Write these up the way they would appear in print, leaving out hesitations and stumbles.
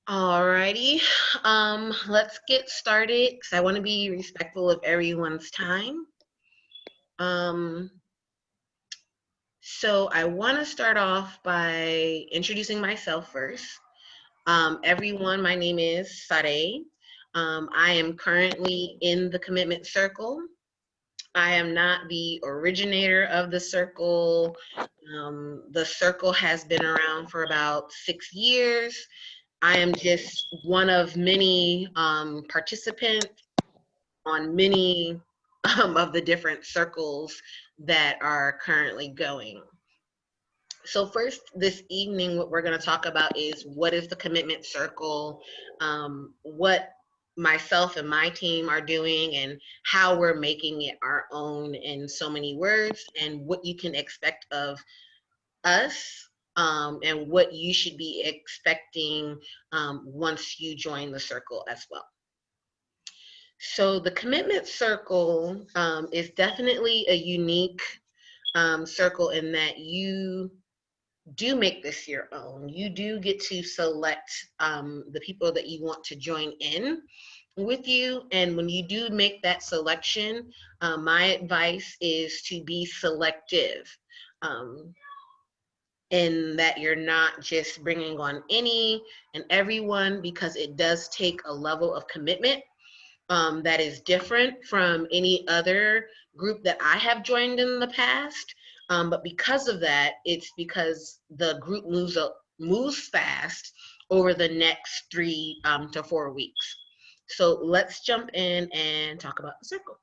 Alrighty, let's get started because I want to be respectful of everyone's time. Um, so I want to start off by introducing myself first. Everyone, my name is Sade. I am currently in the Commitment Circle. I am not the originator of the circle. The circle has been around for about 6 years. I am just one of many participants on many of the different circles that are currently going. So first, this evening, what we're going to talk about is what is the commitment circle, what myself and my team are doing, and how we're making it our own in so many words, and what you can expect of us, and what you should be expecting once you join the circle as well. So the commitment circle is definitely a unique circle in that you do make this your own. You do get to select the people that you want to join in with you. And when you do make that selection, my advice is to be selective. Um, in that you're not just bringing on any and everyone, because it does take a level of commitment that is different from any other group that I have joined in the past. But because of that, it's because the group moves fast over the next 3 to 4 weeks. So let's jump in and talk about the circle.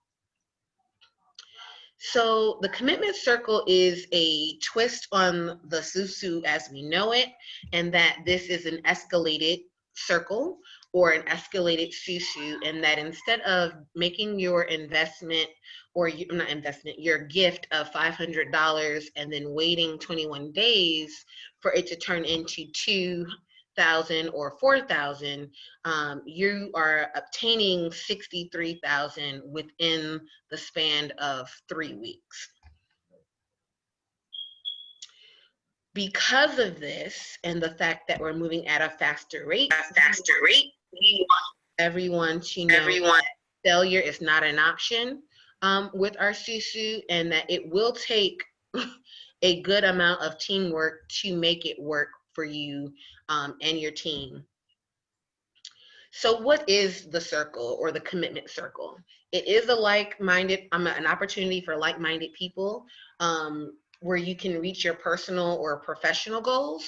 So the commitment circle is a twist on the Susu as we know it, and that this is an escalated circle or an escalated Susu, and that instead of making your investment or not investment, your gift of $500 and then waiting 21 days for it to turn into 2,000 or 4,000, you are obtaining 63,000 within the span of 3 weeks. Because of this and the fact that we're moving at a faster rate, we want everyone to know that failure is not an option with our Susu, and that it will take a good amount of teamwork to make it work for you and your team. So what is the circle or the commitment circle? It is a like-minded, an opportunity for like-minded people where you can reach your personal or professional goals.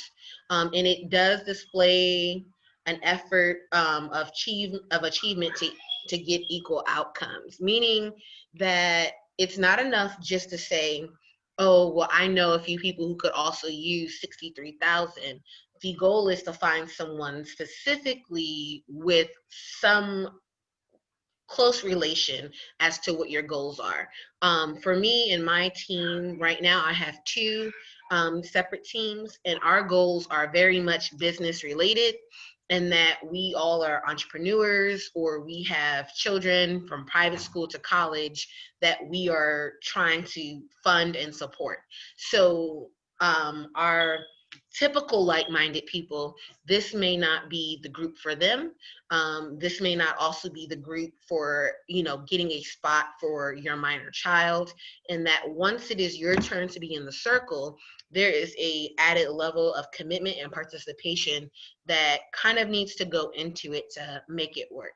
And it does display an effort of achievement to get equal outcomes, meaning that it's not enough just to say, oh, well, I know a few people who could also use 63,000. The goal is to find someone specifically with some close relation as to what your goals are. For me and my team right now, I have two separate teams, and our goals are very much business related, and that we all are entrepreneurs or we have children from private school to college that we are trying to fund and support. So our typical like-minded people, this may not be the group for them. This may not also be the group for, getting a spot for your minor child. And that once it is your turn to be in the circle, there is a added level of commitment and participation that kind of needs to go into it to make it work.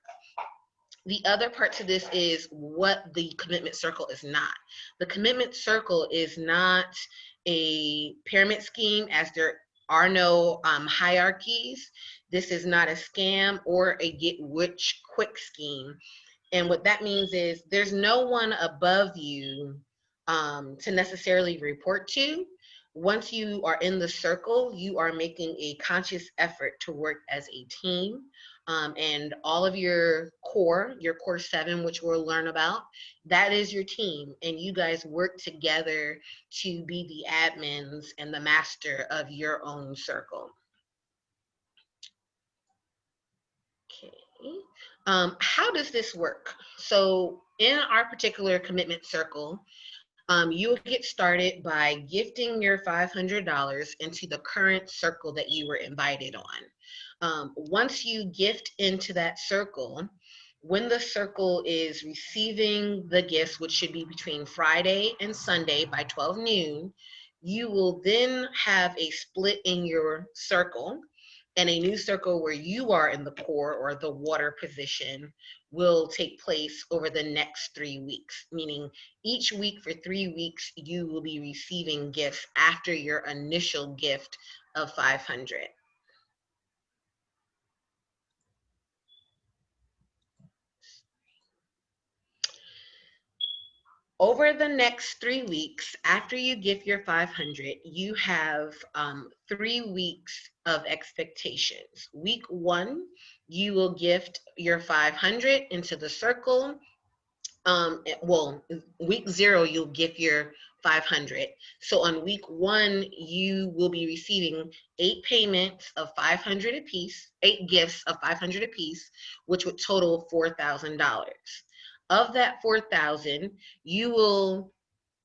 The other part to this is what the commitment circle is not. The commitment circle is not a pyramid scheme, as there are no hierarchies. This is not a scam or a get rich quick scheme. And what that means is there's no one above you to necessarily report to. Once you are in the circle, you are making a conscious effort to work as a team. And all of your core seven, which we'll learn about, that is your team. And you guys work together to be the admins and the master of your own circle. Okay. How does this work? So in our particular commitment circle, you will get started by gifting your $500 into the current circle that you were invited on. Once you gift into that circle, when the circle is receiving the gifts, which should be between Friday and Sunday by 12 noon, you will then have a split in your circle, and a new circle where you are in the core or the water position will take place over the next 3 weeks, meaning each week for 3 weeks, you will be receiving gifts after your initial gift of 500. Over the next 3 weeks, after you give your 500, you have 3 weeks of expectations. Week 1, you will gift your 500 into the circle. Well, week 0, you'll give your 500. So on week 1, you will be receiving 8 payments of 500 apiece, 8 gifts of 500 apiece, which would total $4,000. Of that 4,000, you will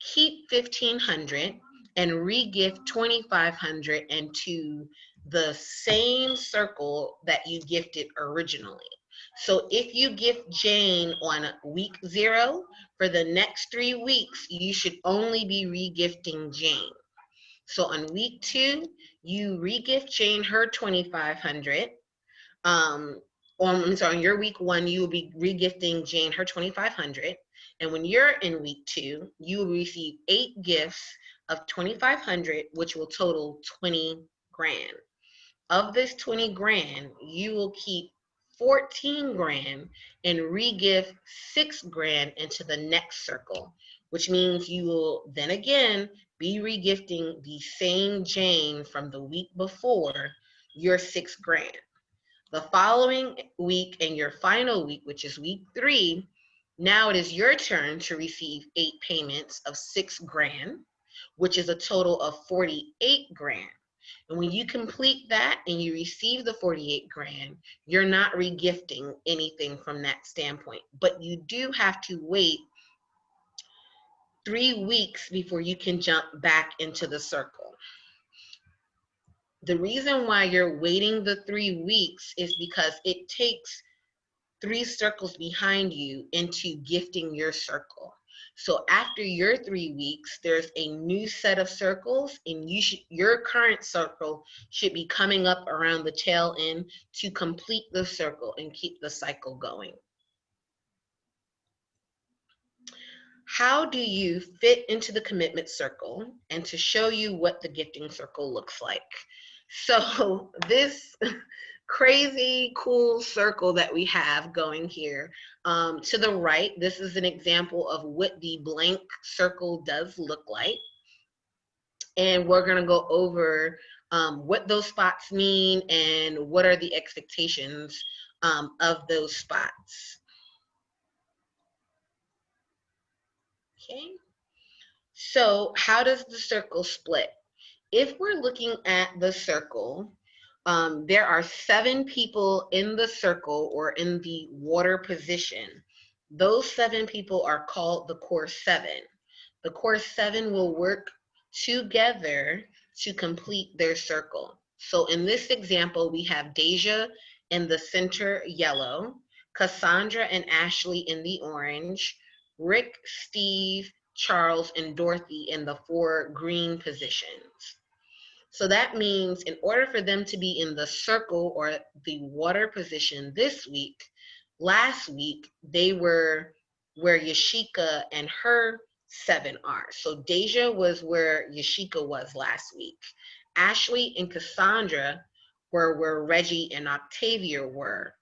keep 1,500 and re-gift 2,500 into the same circle that you gifted originally. So if you gift Jane on week 0, for the next 3 weeks, you should only be re-gifting Jane. So on week 2, you re-gift Jane her 2,500. On your week 1, you will be re-gifting Jane her 2,500. And when you're in week 2, you will receive 8 gifts of 2,500, which will total 20 grand. Of this 20 grand, you will keep 14 grand and re-gift 6 grand into the next circle, which means you will then again be re-gifting the same Jane from the week before your 6 grand. The following week and your final week, which is week 3, now it is your turn to receive 8 payments of 6 grand, which is a total of 48 grand. And when you complete that and you receive the 48 grand, you're not re-gifting anything from that standpoint. But you do have to wait 3 weeks before you can jump back into the circle. The reason why you're waiting the 3 weeks is because it takes 3 circles behind you into gifting your circle. So after your 3 weeks, there's a new set of circles, and your current circle should be coming up around the tail end to complete the circle and keep the cycle going. How do you fit into the commitment circle? And to show you what the gifting circle looks like. So this crazy cool circle that we have going here, to the right, this is an example of what the blank circle does look like. And we're going to go over what those spots mean and what are the expectations of those spots. Okay. So how does the circle split? If we're looking at the circle, there are 7 people in the circle or in the water position. Those 7 people are called the core 7. The core 7 will work together to complete their circle. So in this example, we have Deja in the center yellow, Cassandra and Ashley in the orange, Rick, Steve, Charles, and Dorothy in the 4 green positions. So that means in order for them to be in the circle or the water position this week, last week they were where Yashika and her 7 are. So Deja was where Yashika was last week. Ashley and Cassandra were where Reggie and Octavia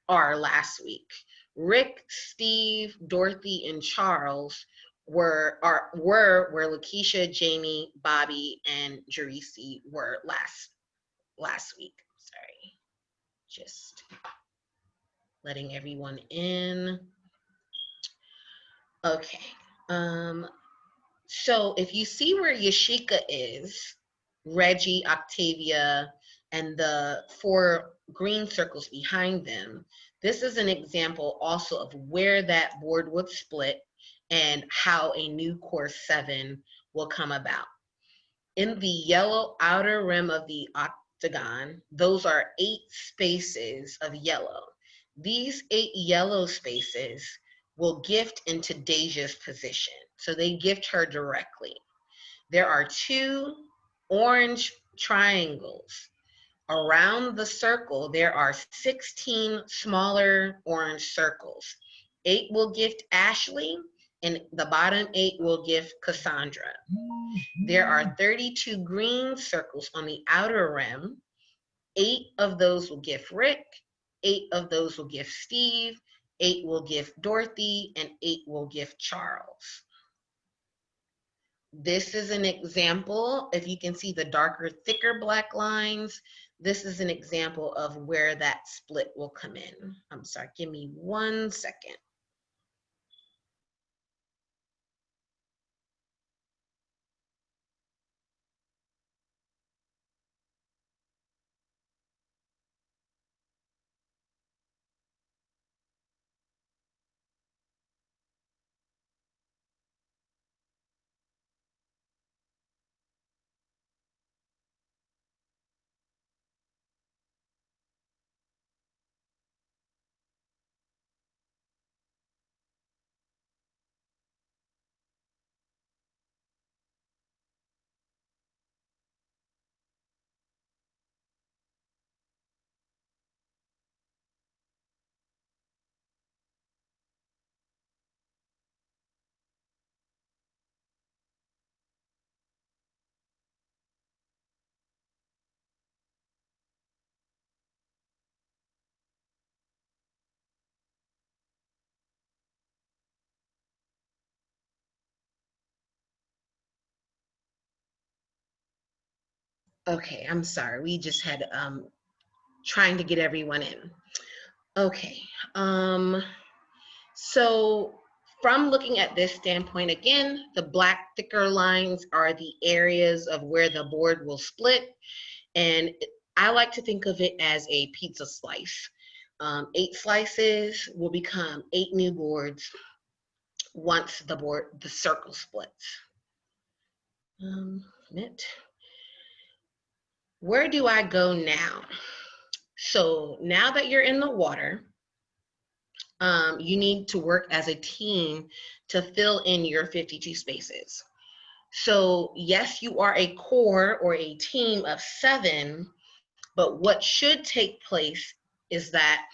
are last week. Rick, Steve, Dorothy, and Charles were where Lakeisha, Jamie, Bobby, and Jerisi were last week. Sorry, just letting everyone in. Okay. So if you see where Yashika is, Reggie, Octavia, and the 4 green circles behind them, this is an example also of where that board would split and how a new core 7 will come about. In the yellow outer rim of the octagon, those are 8 spaces of yellow. These 8 yellow spaces will gift into Deja's position. So they gift her directly. There are 2 orange triangles. Around the circle, there are 16 smaller orange circles. 8 will gift Ashley, and the bottom 8 will gift Cassandra. There are 32 green circles on the outer rim. 8 of those will gift Rick, 8 of those will gift Steve, 8 will gift Dorothy, and 8 will gift Charles. This is an example. If you can see the darker, thicker black lines, this is an example of where that split will come in. I'm sorry, give me 1 second. Okay, I'm sorry. We just had trying to get everyone in. Okay. So from looking at this standpoint, again, the black thicker lines are the areas of where the board will split. And I like to think of it as a pizza slice. 8 slices will become 8 new boards once the circle splits. Where do I go now? So now that you're in the water, you need to work as a team to fill in your 52 spaces. So yes, you are a core or a team of 7, but what should take place is that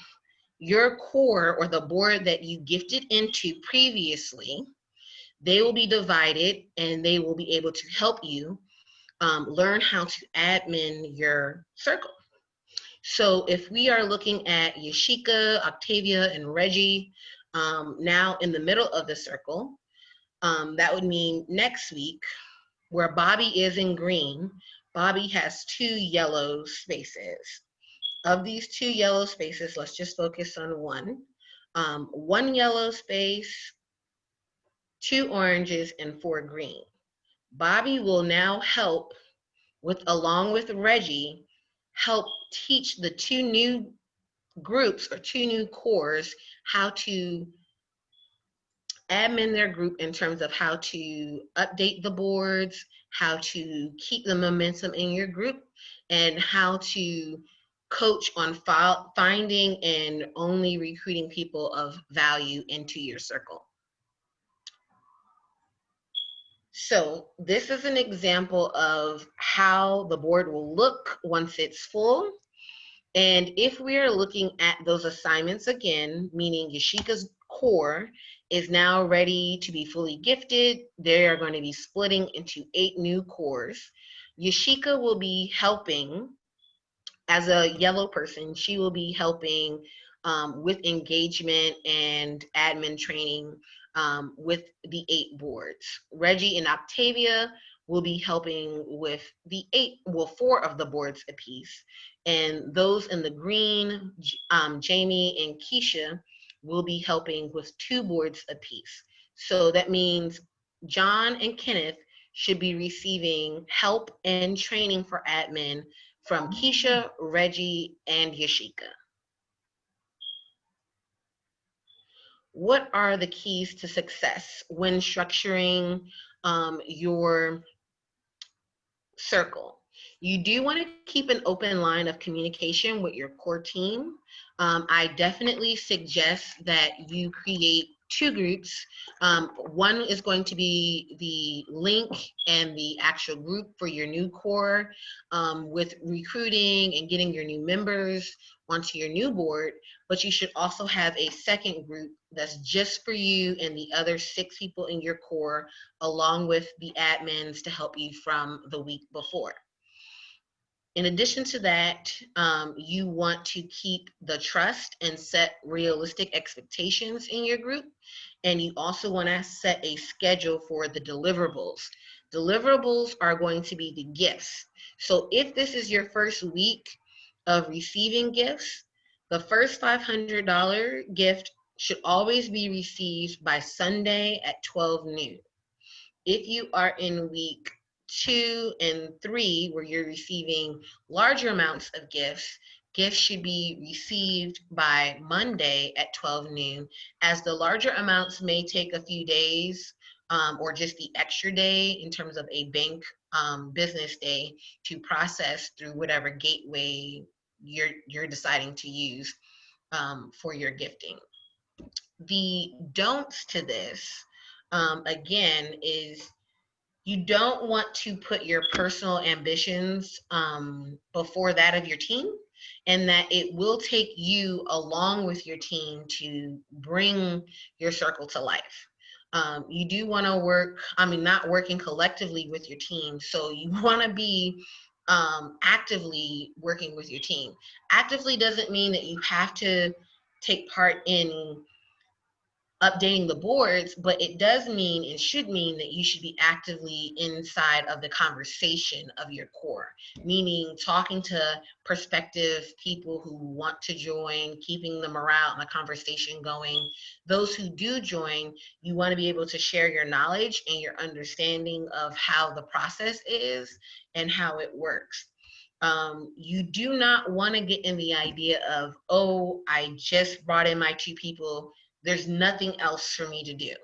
your core or the board that you gifted into previously, they will be divided and they will be able to help you learn how to admin your circle. So if we are looking at Yashika, Octavia, and Reggie now in the middle of the circle, that would mean next week, where Bobby is in green, Bobby has 2 yellow spaces. Of these 2 yellow spaces, let's just focus on one. 1 yellow space, 2 oranges, and 4 green. Bobby will now help along with Reggie, help teach the 2 new groups or 2 new cores how to admin their group in terms of how to update the boards, how to keep the momentum in your group, and how to coach on finding and only recruiting people of value into your circle. So this is an example of how the board will look once it's full. And if we are looking at those assignments again, meaning Yashika's core is now ready to be fully gifted, they are going to be splitting into 8 new cores. Yashika will be helping as a yellow person. She will be helping with engagement and admin training with the 8 boards. Reggie and Octavia will be helping with the 4 of the boards apiece. And those in the green, Jamie and Keisha, will be helping with 2 boards apiece. So that means John and Kenneth should be receiving help and training for admin from Keisha, Reggie, and Yashika. What are the keys to success when structuring your circle? You do want to keep an open line of communication with your core team. I definitely suggest that you create two groups. One is going to be the link and the actual group for your new core, with recruiting and getting your new members onto your new board, but you should also have a second group that's just for you and the other 6 people in your core, along with the admins to help you from the week before. In addition to that, you want to keep the trust and set realistic expectations in your group. And you also want to set a schedule for the deliverables. Deliverables are going to be the gifts. So if this is your first week of receiving gifts, the first $500 gift should always be received by Sunday at 12 noon. If you are in week 2 and 3, where you're receiving larger amounts of gifts, gifts should be received by Monday at 12 noon, as the larger amounts may take a few days, or just the extra day in terms of a bank business day to process through whatever gateway you're deciding to use for your gifting. The don'ts to this, again, is you don't want to put your personal ambitions before that of your team, and that it will take you along with your team to bring your circle to life. You do want to work, not working collectively with your team, so you want to be actively working with your team. Actively doesn't mean that you have to take part in updating the boards, but it does mean and should mean that you should be actively inside of the conversation of your core, meaning talking to prospective people who want to join, keeping the morale and the conversation going. Those who do join, you want to be able to share your knowledge and your understanding of how the process is and how it works. You do not want to get in the idea of, oh, I just brought in my 2 people, there's nothing else for me to do.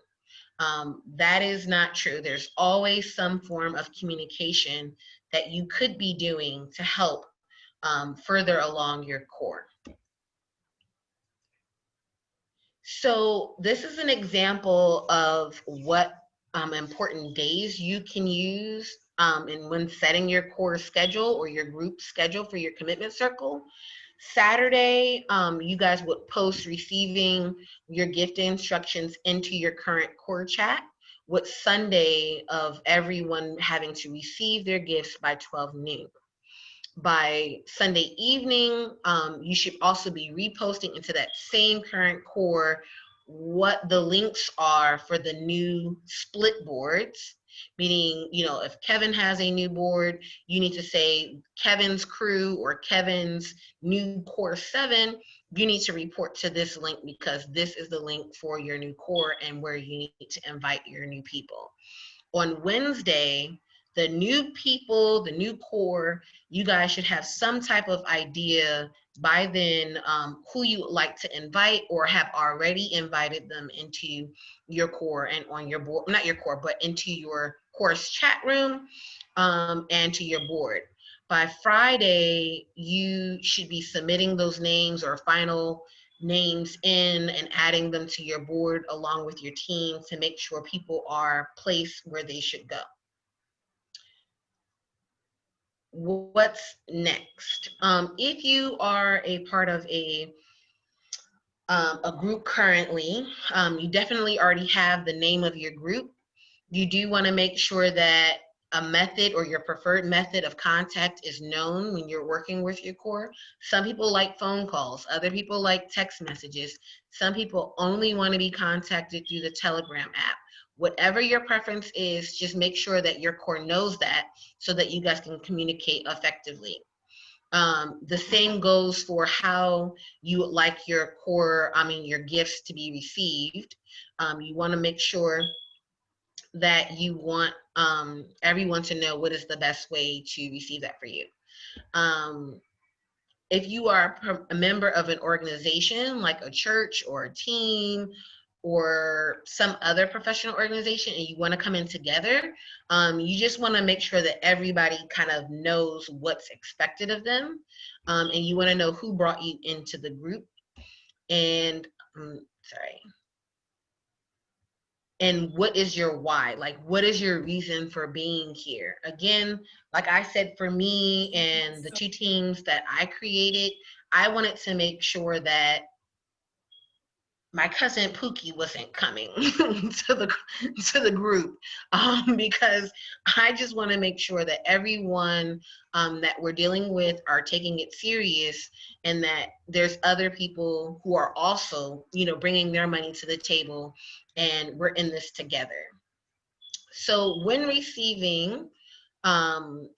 That is not true. There's always some form of communication that you could be doing to help further along your core. So this is an example of what important days you can use and when setting your core schedule or your group schedule for your commitment circle. Saturday, you guys would post receiving your gift instructions into your current core chat, with Sunday of everyone having to receive their gifts by 12 noon. By Sunday evening, you should also be reposting into that same current core what the links are for the new split boards. Meaning, if Kevin has a new board, you need to say Kevin's crew or Kevin's new core 7, you need to report to this link because this is the link for your new core and where you need to invite your new people. On Wednesday, the new people, the new core, you guys should have some type of idea by then who you would like to invite or have already invited them into your core and on your board, not your core, but into your course chat room and to your board. By Friday, you should be submitting those names or final names in and adding them to your board along with your team to make sure people are placed where they should go. What's next? If you are a part of a group currently, you definitely already have the name of your group. You do want to make sure that a method or your preferred method of contact is known when you're working with your core. Some people like phone calls, other people like text messages. Some people only want to be contacted through the Telegram app. Whatever your preference is, just make sure that your core knows that so that you guys can communicate effectively. The same goes for how you would like your core, your gifts to be received. You want to make sure that you want everyone to know what is the best way to receive that for you. If you are a member of an organization like a church or a team or some other professional organization and you want to come in together, you just want to make sure that everybody kind of knows what's expected of them, and you want to know who brought you into the group, and and what is your why? Like, what is your reason for being here? Again, like I said, for me and the 2 teams that I created, I wanted to make sure that my cousin Pookie wasn't coming to the group, because I just want to make sure that everyone that we're dealing with are taking it serious, and that there's other people who are also, bringing their money to the table, and we're in this together. So when receiving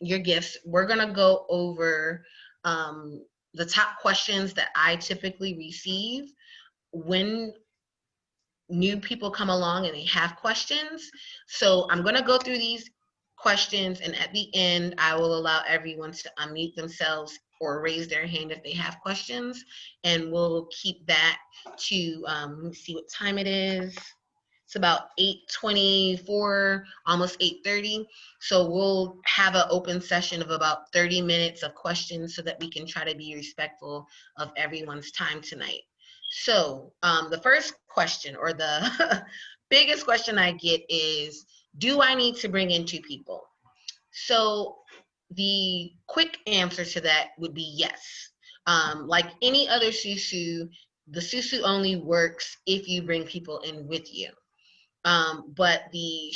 your gifts, we're gonna go over the top questions that I typically receive when new people come along and they have questions. So I'm going to go through these questions, and at the end, I will allow everyone to unmute themselves or raise their hand if they have questions, and we'll keep that to, let me see what time it is. It's about 8:24, almost 8:30. So we'll have an open session of about 30 minutes of questions so that we can try to be respectful of everyone's time tonight. So the first question, or the biggest question I get, is, do I need to bring in 2 people? So the quick answer to that would be yes. Like any other susu, the susu only works if you bring people in with you. But the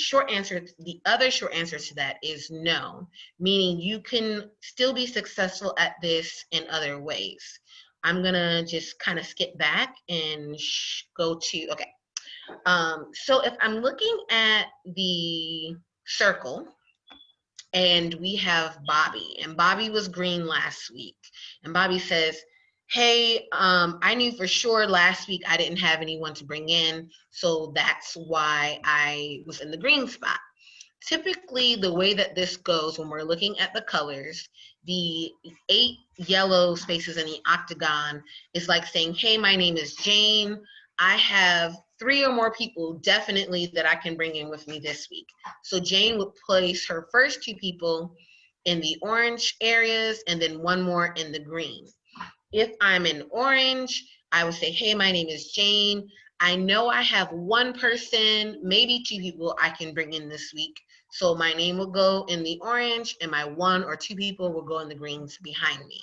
other short answer to that is no, meaning you can still be successful at this in other ways. I'm gonna just kind of skip back and go to, okay. So if I'm looking at the circle, and we have Bobby, and Bobby was green last week, and Bobby says, hey, I knew for sure last week I didn't have anyone to bring in, so that's why I was in the green spot. Typically, the way that this goes when we're looking at the colors, the 8 yellow spaces in the octagon is like saying, hey, my name is Jane. I have 3 or more people definitely that I can bring in with me this week. So Jane would place her first 2 people in the orange areas and then 1 more in the green. If I'm in orange, I would say, hey, my name is Jane. I know I have 1 person, maybe 2 people I can bring in this week. So my name will go in the orange and my 1 or 2 people will go in the greens behind me.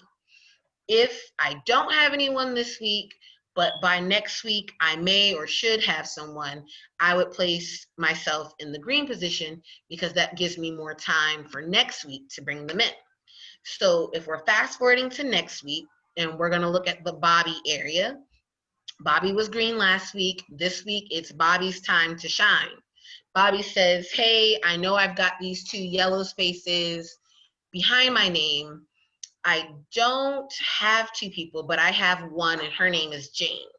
If I don't have anyone this week, but by next week I may or should have someone, I would place myself in the green position, because that gives me more time for next week to bring them in. So if we're fast forwarding to next week, and we're gonna look at the Bobby area. Bobby was green last week. This week, it's Bobby's time to shine. Bobby says, hey, I know I've got these 2 yellow spaces behind my name. I don't have 2 people, but I have 1, and her name is Jane.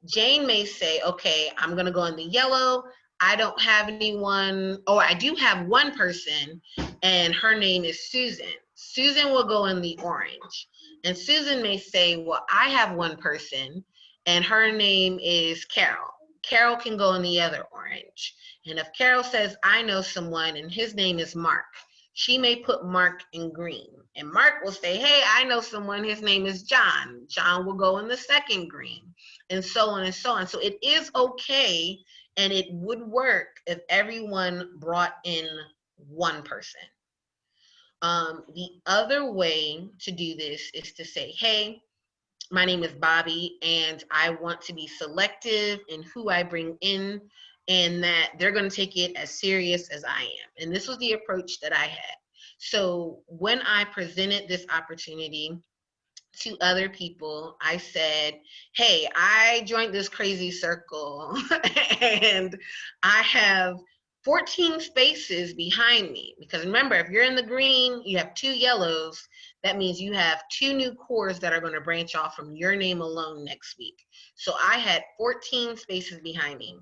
Jane may say, okay, I'm gonna go in the yellow. I don't have anyone, or I do have 1 person, and her name is Susan. Susan will go in the orange. And Susan may say, well, I have 1 person, and her name is Carol. Carol can go in the other orange. And if Carol says, I know someone, and his name is Mark, she may put Mark in green. And Mark will say, hey, I know someone, his name is John. John will go in the second green, and so on and so on. So it is okay, and it would work if everyone brought in 1 person. The other way to do this is to say, hey, my name is Bobby, and I want to be selective in who I bring in, and that they're going to take it as serious as I am. And this was the approach that I had. So when I presented this opportunity to other people, I said, hey, I joined this crazy circle and I have 14 spaces behind me. Because remember, if you're in the green, you have 2 yellows. That means you have 2 new cores that are going to branch off from your name alone next week. So I had 14 spaces behind me.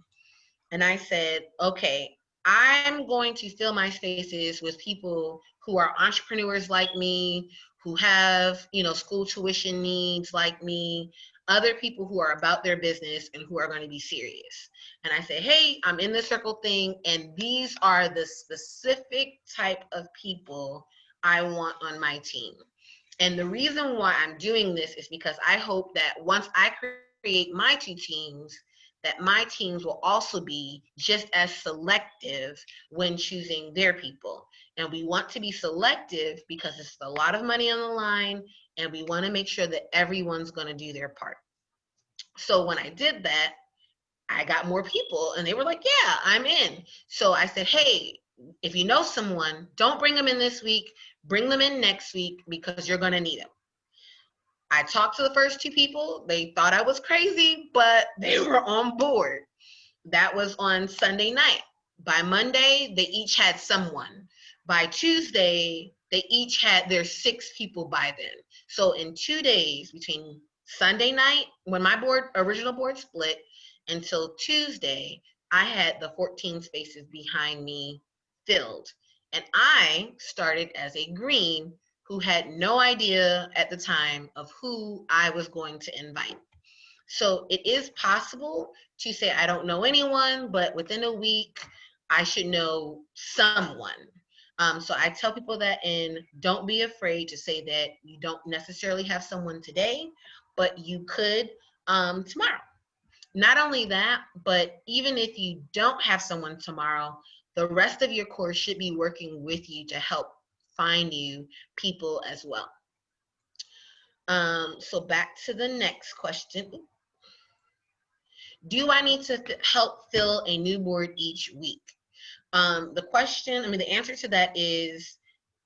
And I said, okay, I'm going to fill my spaces with people who are entrepreneurs like me, who have, school tuition needs like me, other people who are about their business and who are going to be serious. And I say, hey, I'm in the circle thing, and these are the specific type of people I want on my team. And the reason why I'm doing this is because I hope that once I create my 2 teams, that my teams will also be just as selective when choosing their people. And we want to be selective because it's a lot of money on the line, and we want to make sure that everyone's going to do their part. So when I did that, I got more people, and they were like, yeah, I'm in. So I said, hey, if you know someone, don't bring them in this week, bring them in next week because you're going to need them. I talked to the first 2 people. They thought I was crazy, but they were on board. That was on Sunday night. By Monday, they each had someone. By Tuesday, they each had their 6 people by then. So in 2 days, between Sunday night, when my original board split, until Tuesday, I had the 14 spaces behind me filled. And I started as a green who had no idea at the time of who I was going to invite. So it is possible to say, I don't know anyone, but within a week, I should know someone. So I tell people that, and don't be afraid to say that you don't necessarily have someone today, but you could tomorrow. Not only that, but even if you don't have someone tomorrow, the rest of your course should be working with you to help find you people as well. So back to the next question. Do I need to help fill a new board each week? The answer to that is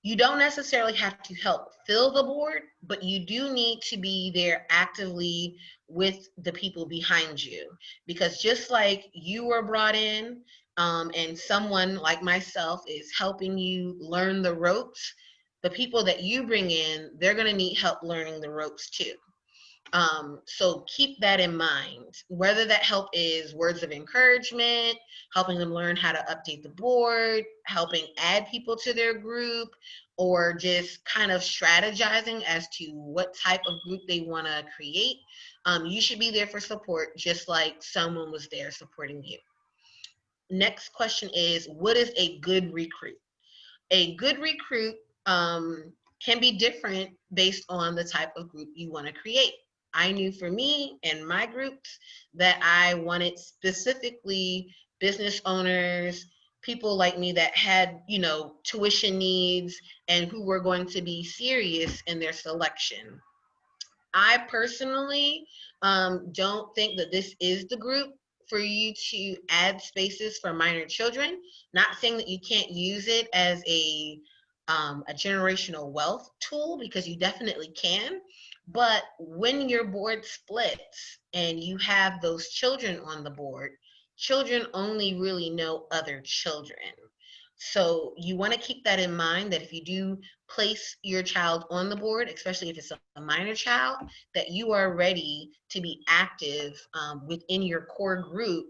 you don't necessarily have to help fill the board, but you do need to be there actively with the people behind you. Because just like you were brought in, and someone like myself is helping you learn the ropes, the people that you bring in, they're going to need help learning the ropes too. So keep that in mind, whether that help is words of encouragement, helping them learn how to update the board, helping add people to their group, or just kind of strategizing as to what type of group they want to create. You should be there for support, just like someone was there supporting you. Next question is, what is a good recruit? A good recruit can be different based on the type of group you want to create. I knew for me and my groups that I wanted specifically business owners, people like me that had, tuition needs and who were going to be serious in their selection. I personally don't think that this is the group for you to add spaces for minor children. Not saying that you can't use it as a generational wealth tool, because you definitely can. But when your board splits and you have those children on the board, children only really know other children. So you want to keep that in mind, that if you do place your child on the board, especially if it's a minor child, that you are ready to be active within your core group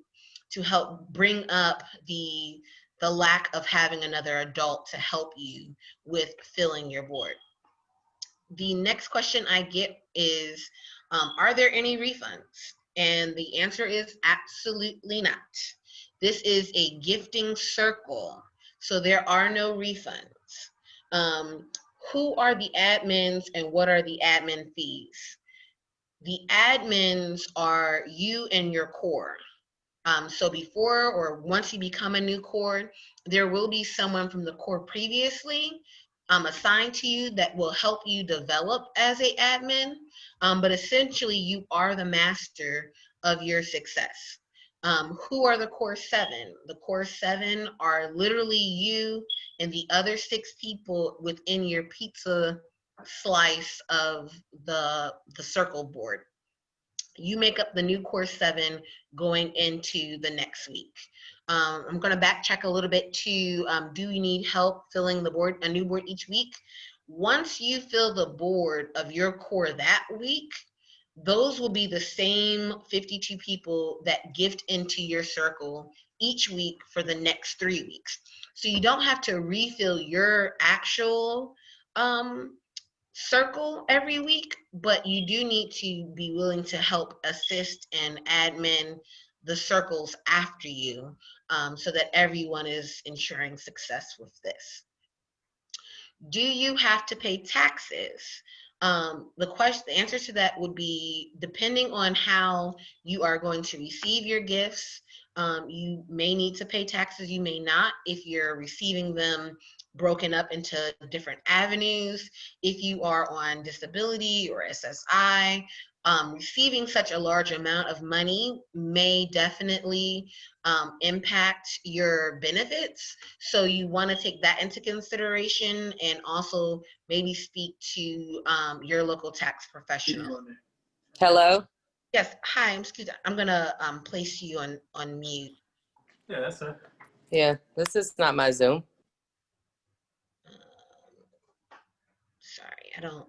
to help bring up the lack of having another adult to help you with filling your board. The next question I get is, are there any refunds? And the answer is absolutely not. This is a gifting circle, so there are no refunds. Who are the admins and what are the admin fees? The admins are you and your core. So before or once you become a new core, there will be someone from the core previously assigned to you that will help you develop as a admin. But essentially, you are the master of your success. Who are the core 7? The core 7 are literally you and the other 6 people within your pizza slice of the circle board. You make up the new core 7 going into the next week. I'm going to backtrack a little bit to, do you need help filling the board, a new board each week? Once you fill the board of your core that week, those will be the same 52 people that gift into your circle each week for the next 3 weeks. So you don't have to refill your actual circle every week, but you do need to be willing to help assist and admin the circles after you, so that everyone is ensuring success with this. Do you have to pay taxes? The answer to that would be depending on how you are going to receive your gifts. You may need to pay taxes, you may not, if you're receiving them broken up into different avenues. If you are on disability or SSI, receiving such a large amount of money may definitely impact your benefits. So you want to take that into consideration, and also maybe speak to your local tax professional. Hello? Yes, hi, excuse me. I'm gonna place you on mute. Yeah, that's it. Yeah, this is not my Zoom. Sorry, I don't know.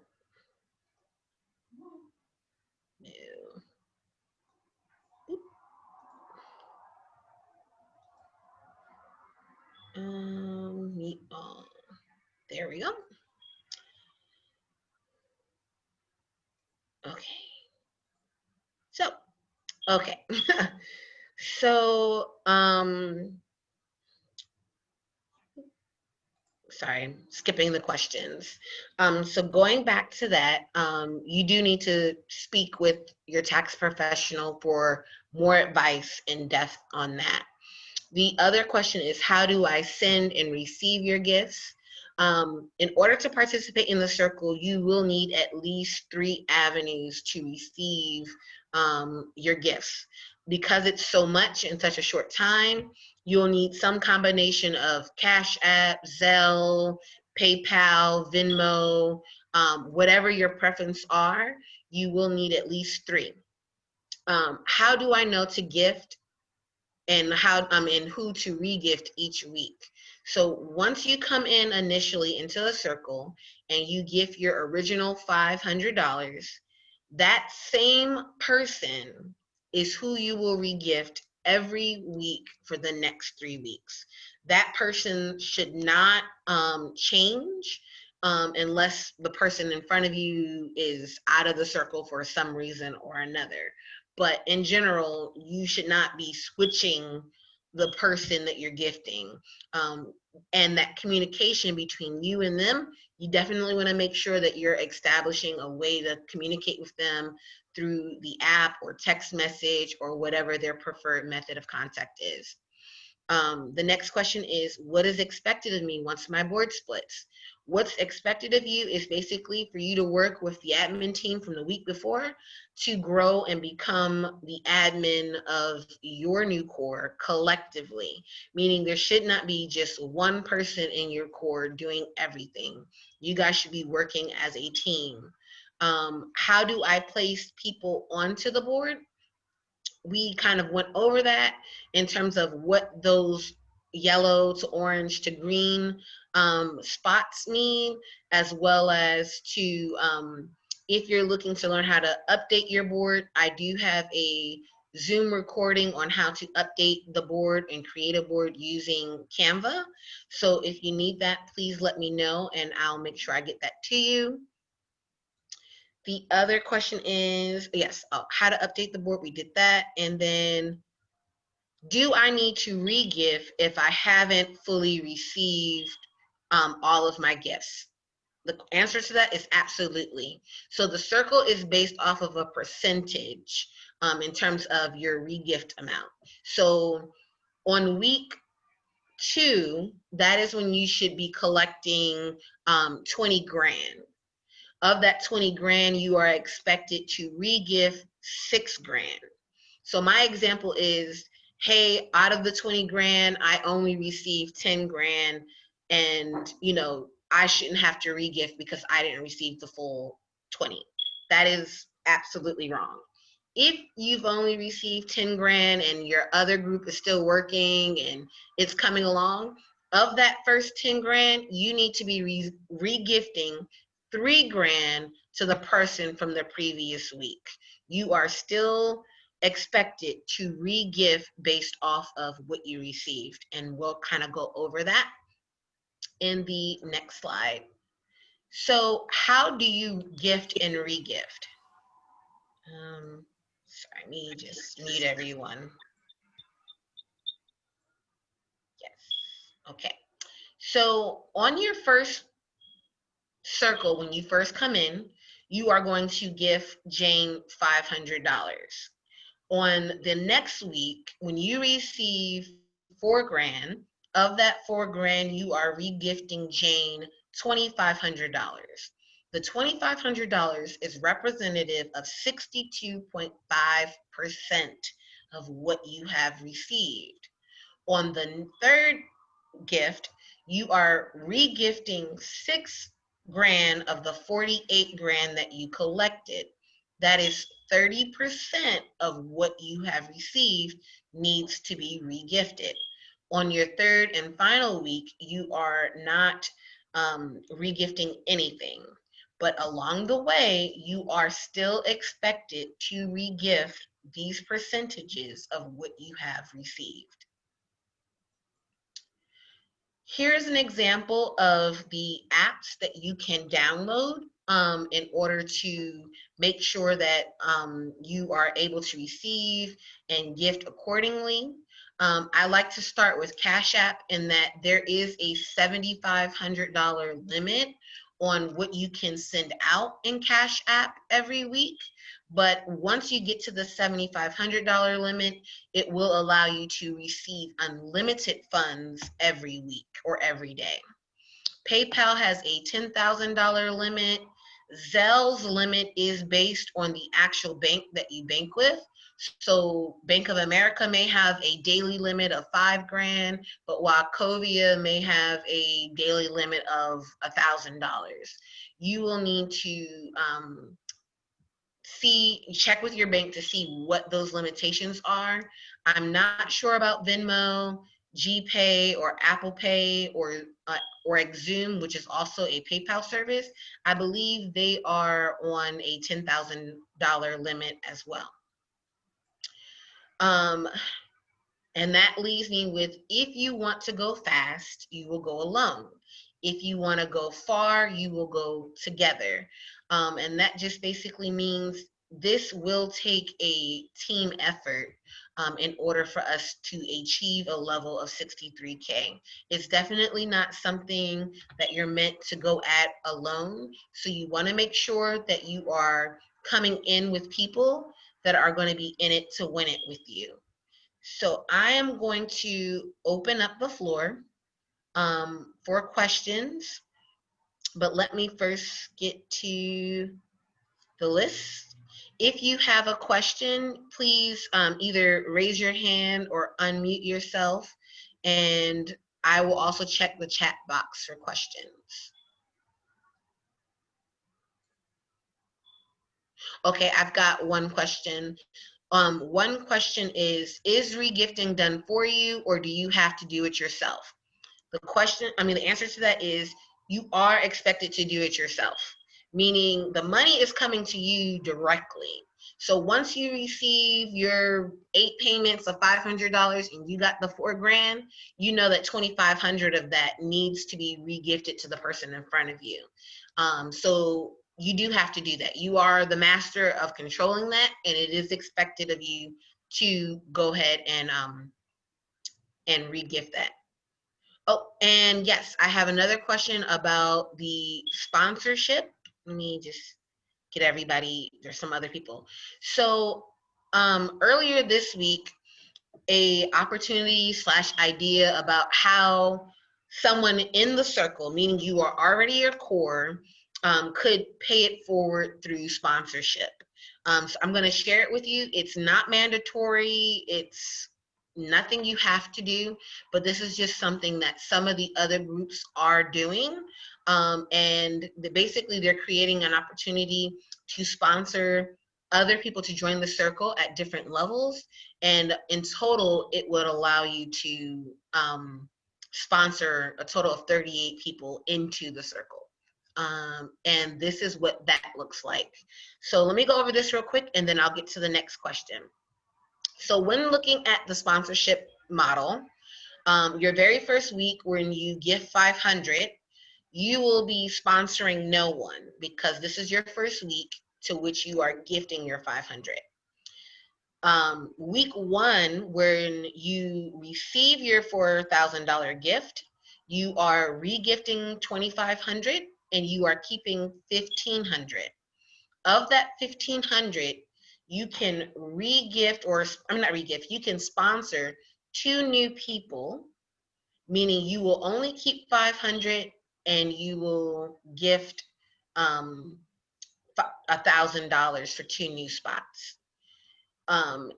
Meet all. There we go. Okay. So, okay. So, sorry, skipping the questions. So going back to that, you do need to speak with your tax professional for more advice in depth on that. The other question is, how do I send and receive your gifts? In order to participate in the circle, you will need at least 3 avenues to receive your gifts. Because it's so much in such a short time, you'll need some combination of Cash App, Zelle, PayPal, Venmo, whatever your preference are, you will need at least 3. How do I know to gift and and who to regift each week? So once you come in initially into the circle and you give your original $500, that same person is who you will regift every week for the next 3 weeks. That person should not change unless the person in front of you is out of the circle for some reason or another. But in general, you should not be switching the person that you're gifting. And that communication between you and them, you definitely want to make sure that you're establishing a way to communicate with them through the app or text message or whatever their preferred method of contact is. The next question is, what is expected of me once my board splits? What's expected of you is basically for you to work with the admin team from the week before to grow and become the admin of your new core collectively, meaning there should not be just one person in your core doing everything. You guys should be working as a team. How do I place people onto the board? We kind of went over that in terms of what those yellow to orange to green spots mean, as well as to if you're looking to learn how to update your board, I do have a Zoom recording on how to update the board and create a board using Canva. So if you need that, please let me know and I'll make sure I get that to you. The other question is, yes, how to update the board. We did that. And then, do I need to re-gift if I haven't fully received all of my gifts? The answer to that is absolutely. So the circle is based off of a percentage in terms of your re-gift amount. So on week 2, that is when you should be collecting 20 grand. Of that 20 grand, you are expected to re-gift 6 grand. So my example is, hey, out of the 20 grand, I only received 10 grand, and I shouldn't have to re-gift because I didn't receive the full 20. That is absolutely wrong. If you've only received 10 grand and your other group is still working and it's coming along, of that first 10 grand, you need to be re-gifting 3 grand to the person from the previous week. You are still expected to re-gift based off of what you received, and we'll kind of go over that in the next slide. So how do you gift and regift? Sorry, let me just mute everyone. Yes. Okay. So on your first circle, when you first come in, you are going to gift Jane $500. On the next week, when you receive $4,000, of that $4,000, you are regifting Jane $2,500. The $2,500 is representative of 62.5% of what you have received. On the third gift, you are regifting $6,000 of the $48,000 that you collected. That is 30% of what you have received needs to be regifted. On your third and final week, you are not regifting anything. But along the way, you are still expected to regift these percentages of what you have received. Here's an example of the apps that you can download in order to make sure that you are able to receive and gift accordingly. I like to start with Cash App in that there is a $7,500 limit on what you can send out in Cash App every week. But once you get to the $7,500 limit, it will allow you to receive unlimited funds every week or every day. PayPal has a $10,000 limit. Zelle's limit is based on the actual bank that you bank with. So Bank of America may have a daily limit of $5,000, but Wachovia may have a daily limit of $1,000. You will need to check with your bank to see what those limitations are. I'm not sure about Venmo, GPay, or Apple Pay, or Exum, which is also a PayPal service. I believe they are on a $10,000 limit as well. And that leaves me with, if you want to go fast, you will go alone. If you want to go far, you will go together. And that just basically means this will take a team effort in order for us to achieve a level of 63K. It's definitely not something that you're meant to go at alone. So you want to make sure that you are coming in with people that are going to be in it to win it with you. So I am going to open up the floor for questions, but let me first get to the list. If you have a question, please either raise your hand or unmute yourself, and I will also check the chat box for questions. Okay, I've got one question. One question is regifting done for you, or do you have to do it yourself? The answer to that is you are expected to do it yourself, meaning the money is coming to you directly. So once you receive your 8 payments of $500 and you got the $4,000, you know that 2,500 of that needs to be regifted to the person in front of you. So you do have to do that. You are the master of controlling that, and it is expected of you to go ahead and regift that. Oh, and yes, I have another question about the sponsorship. Let me just get everybody, there's some other people. So earlier this week, a opportunity / idea about how someone in the circle, meaning you are already a core, could pay it forward through sponsorship. So I'm going to share it with you. It's not mandatory. It's nothing you have to do, but this is just something that some of the other groups are doing. And basically they're creating an opportunity to sponsor other people to join the circle at different levels. And in total, it would allow you to sponsor a total of 38 people into the circle. And this is what that looks like. So let me go over this real quick, and then I'll get to the next question. So when looking at the sponsorship model, your very first week when you gift 500, you will be sponsoring no one because this is your first week to which you are gifting your 500. Week 1, when you receive your $4,000 gift, you are regifting 2,500 and you are keeping 1,500. Of that 1,500, you can regift, or I'm not regift, you can sponsor 2 new people, meaning you will only keep 500 and you will gift $1,000 for 2 new spots. On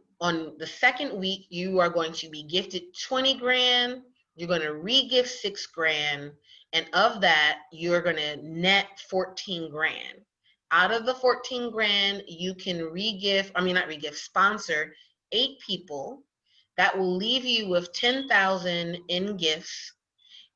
the second week, you are going to be gifted 20 grand. You're going to regift 6 grand. And of that, you're going to net 14 grand. Out of the 14 grand, you can sponsor 8 people. That will leave you with 10,000 in gifts.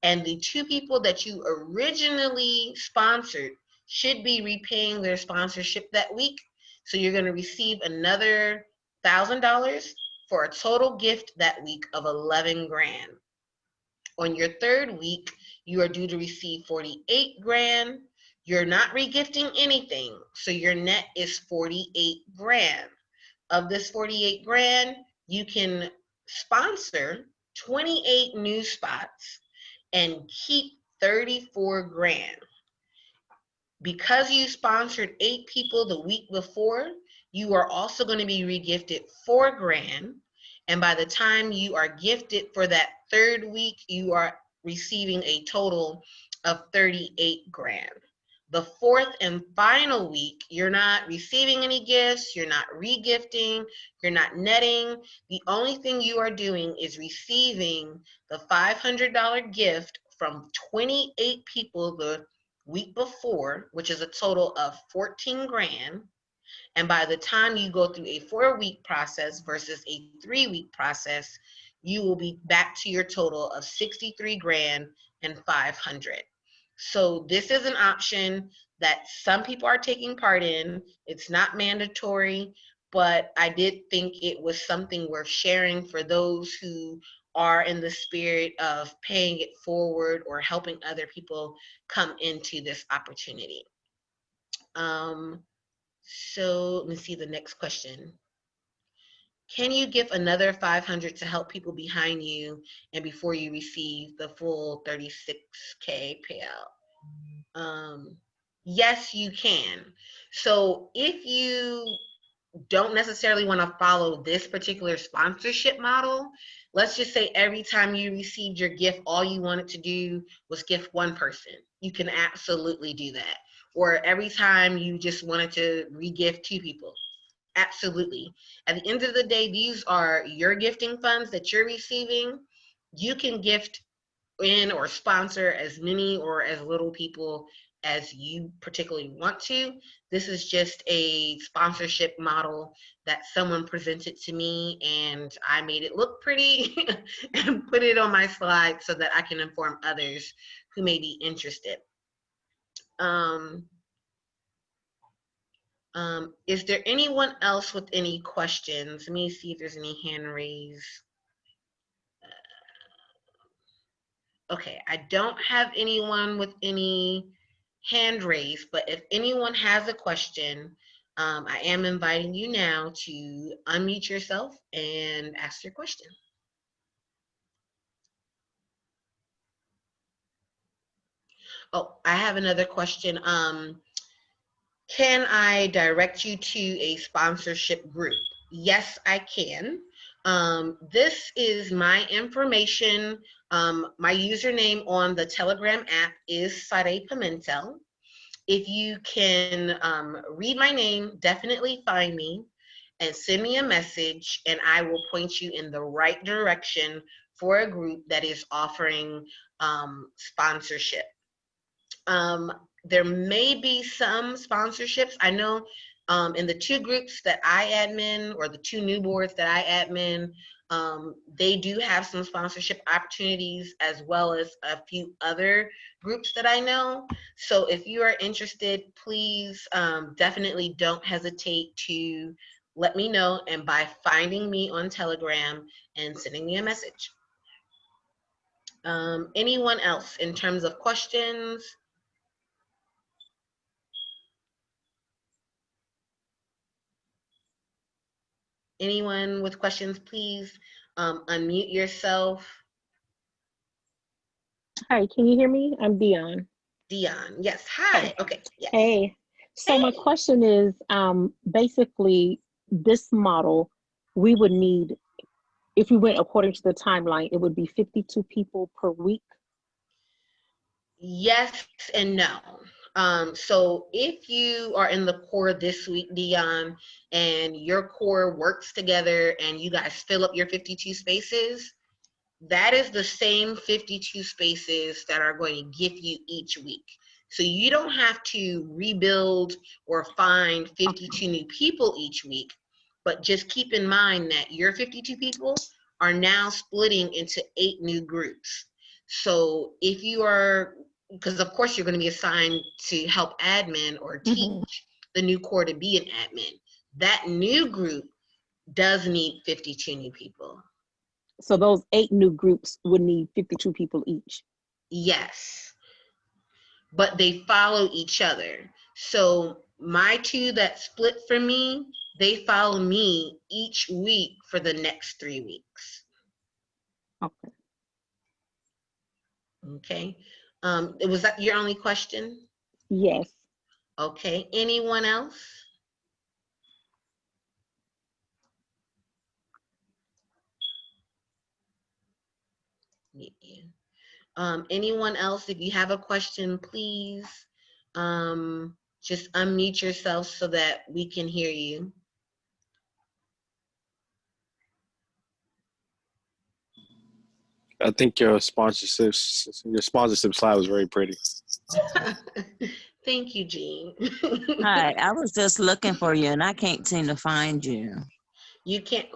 And the 2 people that you originally sponsored should be repaying their sponsorship that week. So you're going to receive another $1,000 for a total gift that week of 11 grand. On your third week, you are due to receive 48 grand. You're not regifting anything, so your net is 48 grand. Of this 48 grand, you can sponsor 28 new spots and keep 34 grand. Because you sponsored 8 people the week before, you are also going to be regifted 4 grand. And by the time you are gifted for that third week, you are receiving a total of 38 grand. The fourth and final week, you're not receiving any gifts, you're not regifting, you're not netting. The only thing you are doing is receiving the $500 gift from 28 people the week before, which is a total of 14 grand. And by the time you go through a 4-week process versus a 3-week process, you will be back to your total of 63 grand and 500. So this is an option that some people are taking part in. It's not mandatory, but I did think it was something worth sharing for those who are in the spirit of paying it forward or helping other people come into this opportunity. So let me see the next question. Can you give another 500 to help people behind you and before you receive the full 36K payout? Yes, you can. So if you don't necessarily want to follow this particular sponsorship model, let's just say every time you received your gift, all you wanted to do was gift 1 person. You can absolutely do that. Or every time you just wanted to regift 2 people. Absolutely. At the end of the day, these are your gifting funds that you're receiving. You can gift in or sponsor as many or as little people as you particularly want to. This is just a sponsorship model that someone presented to me, and I made it look pretty and put it on my slide so that I can inform others who may be interested. Is there anyone else with any questions? Let me see if there's any hand raised. Okay, I don't have anyone with any hand raised, but if anyone has a question, I am inviting you now to unmute yourself and ask your question. Oh, I have another question. Can I direct you to a sponsorship group? Yes, I can. This is my information. My username on the Telegram app is Sade Pimentel. If you can read my name, definitely find me and send me a message, and I will point you in the right direction for a group that is offering sponsorship. There may be some sponsorships. I know in the 2 groups that I admin, or the 2 new boards that I admin, they do have some sponsorship opportunities, as well as a few other groups that I know. So if you are interested, please definitely don't hesitate to let me know, and by finding me on Telegram and sending me a message. Anyone else in terms of questions? Anyone with questions, please unmute yourself. Hi, can you hear me? I'm Dion. Dion, yes, hi, okay, yes. Hey, so my Hey. question is, basically, this model, we would need, if we went according to the timeline, it would be 52 people per week. Yes and no. So if you are in the core this week, Dion, and your core works together and you guys fill up your 52 spaces, that is the same 52 spaces that are going to give you each week. So you don't have to rebuild or find 52 new people each week, but just keep in mind that your 52 people are now splitting into 8 new groups. So if you are, because of course you're going to be assigned to help admin or teach the new core to be an admin, that new group does need 52 new people. So those 8 new groups would need 52 people each. Yes, but they follow each other. So my 2 that split for me, they follow me each week for the next 3 weeks. Okay. Okay. Was that your only question? Yes. Okay. Anyone else? Yeah. Anyone else? If you have a question, please just unmute yourself so that we can hear you. I think your sponsorship slide was very pretty. Thank you, Jean. Hi, I was just looking for you and I can't seem to find you. You can't,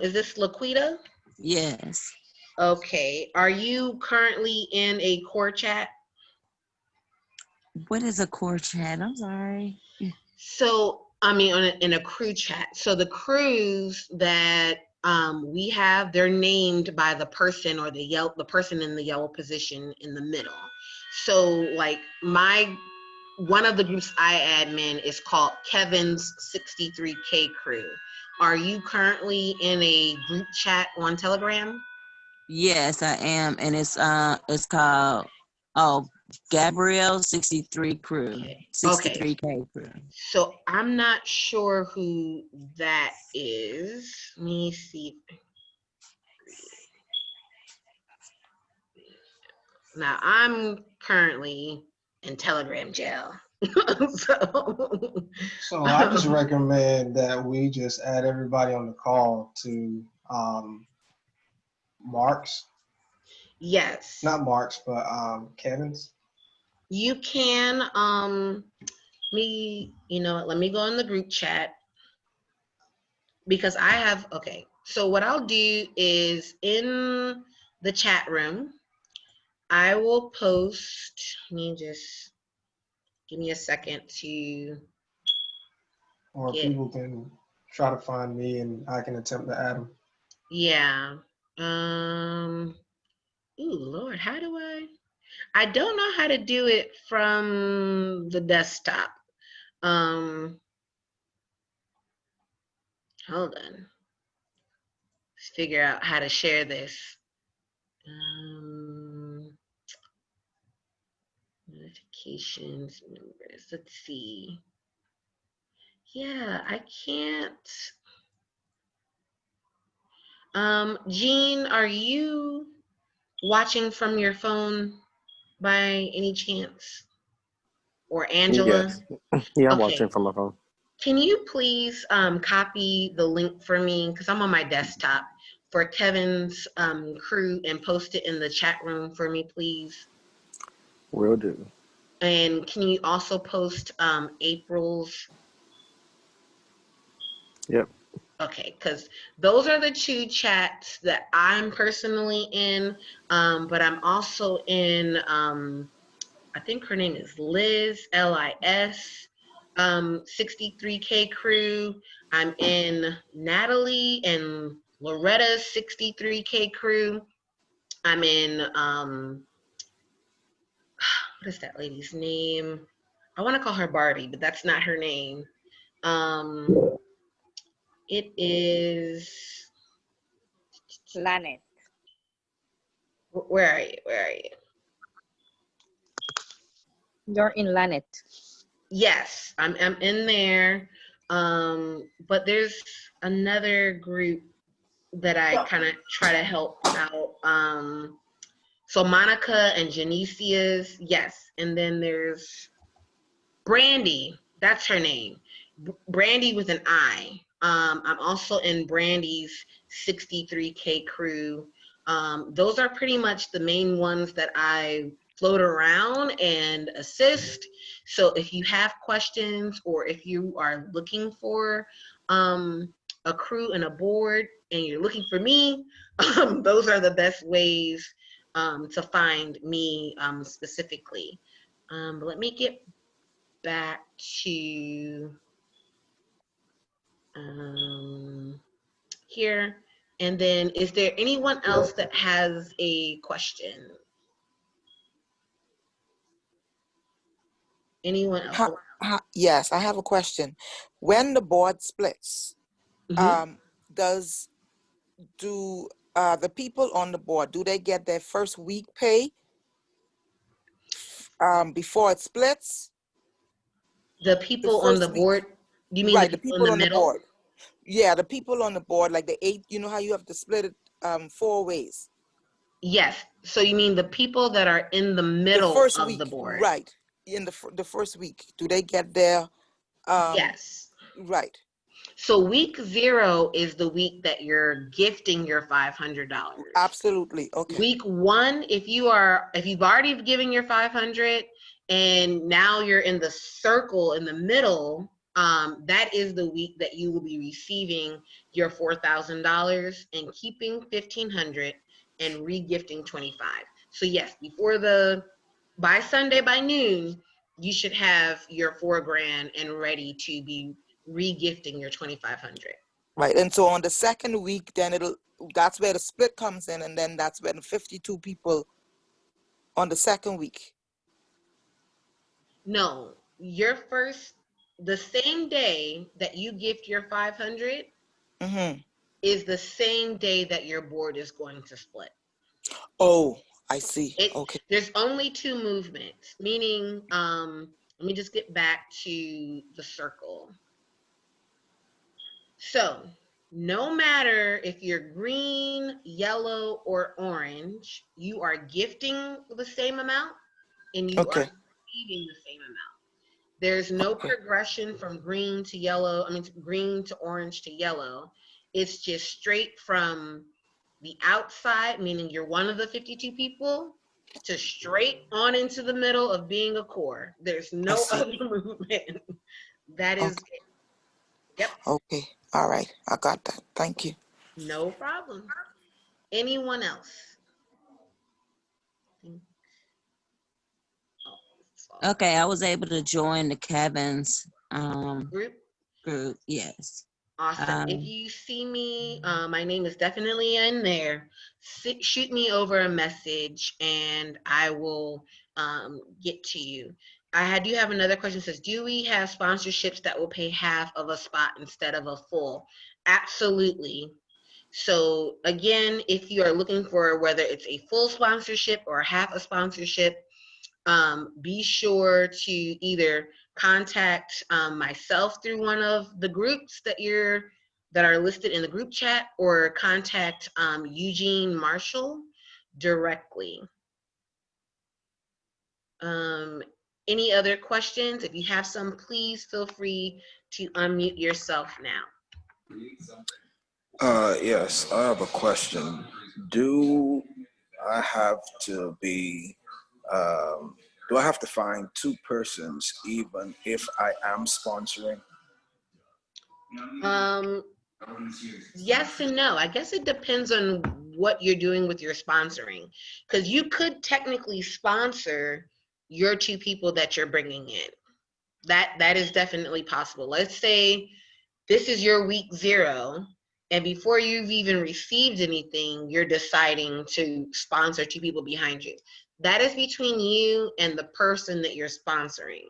is this Laquita? Yes. Okay. Are you currently in a core chat? What is a core chat? I'm sorry. So, I mean, in a crew chat. So the crews that we have, they're named by the person or the person in the yellow position in the middle. So like one of the groups I admin is called Kevin's 63K crew. Are you currently in a group chat on Telegram? Yes, I am. And it's called Gabrielle 63 crew. Okay. 63K crew. So I'm not sure who that is. Let me see. Now I'm currently in Telegram jail. So I just recommend that we just add everybody on the call to Mark's. Yes. Not Mark's, but Kevin's. You can let me go in the group chat because I have, okay. So what I'll do is in the chat room, I will post, let me just give me a second to Or people can try to find me and I can attempt to add them. Yeah. Ooh, Lord, how do I don't know how to do it from the desktop. Hold on. Let's figure out how to share this. Notifications, members, let's see. Yeah, I can't. Jean, are you watching from your phone by any chance? Or Angela? Yes. Yeah, I'm Okay. watching from my phone. Can you please copy the link for me, because I'm on my desktop, for Kevin's crew and post it in the chat room for me, please? Will do. And can you also post April's? Yep. Okay, because those are the 2 chats that I'm personally in, but I'm also in, I think her name is Liz, L-I-S, 63K crew. I'm in Natalie and Loretta's 63K crew. I'm in, what is that lady's name? I want to call her Barbie, but that's not her name. It is, Planet. where are you? Where are you? You're in Lanet. Yes, I'm in there. But there's another group that I kind of try to help out. So Monica and Genesia's, yes. And then there's Brandy, that's her name. Brandy with an I. I'm also in Brandy's 63K crew. Those are pretty much the main ones that I float around and assist. So if you have questions or if you are looking for a crew and a board and you're looking for me, those are the best ways to find me specifically. But let me get back to here. And then is there anyone else that has a question? Anyone else? Yes, I have a question. When the board splits, Mhm. do the people on the board, do they get their first week pay before it splits? The The people on the first week, board, you mean the right? The people in the people on the middle? board. Yeah, the people on the board, like the 8. You know how you have to split it 4 ways. Yes. So you mean the people that are in the The middle first of the week, board? right? In the first week, do they get their Yes. right? So week 0 is the week that you're gifting your $500. Absolutely. Okay. Week 1, if you've already given your 500 and now you're in the circle in the middle, that is the week that you will be receiving your $4,000 and keeping 1,500 and re-gifting 25. So yes, by Sunday by noon, you should have your $4,000 and ready to be re-gifting your 2,500. Right. And so on the second week, then that's where the split comes in, and then that's when 52 people on the second week. No, the same day that you gift your 500 Mm-hmm. is the same day that your board is going to split. Oh, I see. Okay. There's only 2 movements, meaning, let me just get back to the circle. So no matter if you're green, yellow, or orange, you are gifting the same amount and you are Okay. receiving the same amount. There's no progression from green to orange to yellow. It's just straight from the outside, meaning you're one of the 52 people, to straight on into the middle of being a core. There's no other movement. That is it. Yep. Okay. All right. I got that. Thank you. No problem. Anyone else? Okay, I was able to join the Kevin's Group? group. Yes. Awesome. If you see me, my name is definitely in there. Shoot me over a message and I will get to you. I do have another question. It says, do we have sponsorships that will pay half of a spot instead of a full? Absolutely. So again, if you are looking for whether it's a full sponsorship or half a sponsorship, be sure to either contact myself through one of the groups that are listed in the group chat, or contact Eugene Marshall directly. Any other questions? If you have some, please feel free to unmute yourself now. Yes, I have a question. Do I have to find 2 persons even if I am sponsoring? Yes and no. I guess it depends on what you're doing with your sponsoring, because you could technically sponsor your 2 people that you're bringing in. That is definitely possible. Let's say this is your week 0, and before you've even received anything, you're deciding to sponsor 2 people behind you. That is between you and the person that you're sponsoring.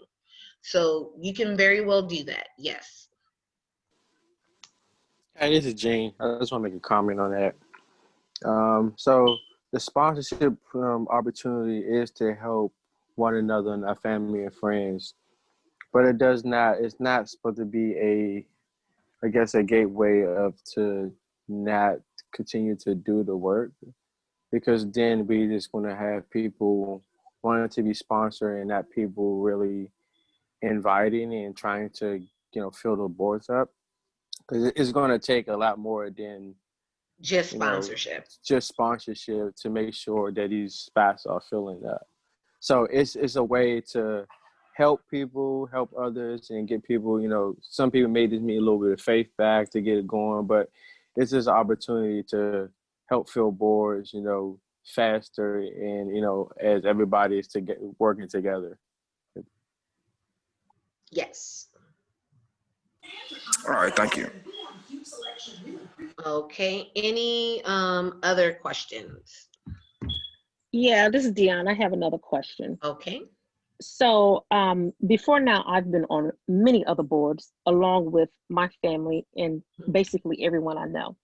So you can very well do that. Yes. Hey, this is Gene. I just want to make a comment on that. So the sponsorship opportunity is to help one another and our family and friends, but it's not supposed to be I guess, a gateway of to not continue to do the work, because then we just going to have people wanting to be sponsored and not people really inviting and trying to, fill the boards up. Because it's going to take a lot more than, Just you know, sponsorship. just sponsorship to make sure that these spots are filling up. So it's a way to help people, help others, and get people. Some people may just need a little bit of faith back to get it going, but it's just an opportunity to help fill boards, faster, and as everybody is working together. Yes. All right, thank you. Okay. Any other questions? Yeah, this is Deanna. I have another question. Okay. So before now, I've been on many other boards along with my family and basically everyone I know.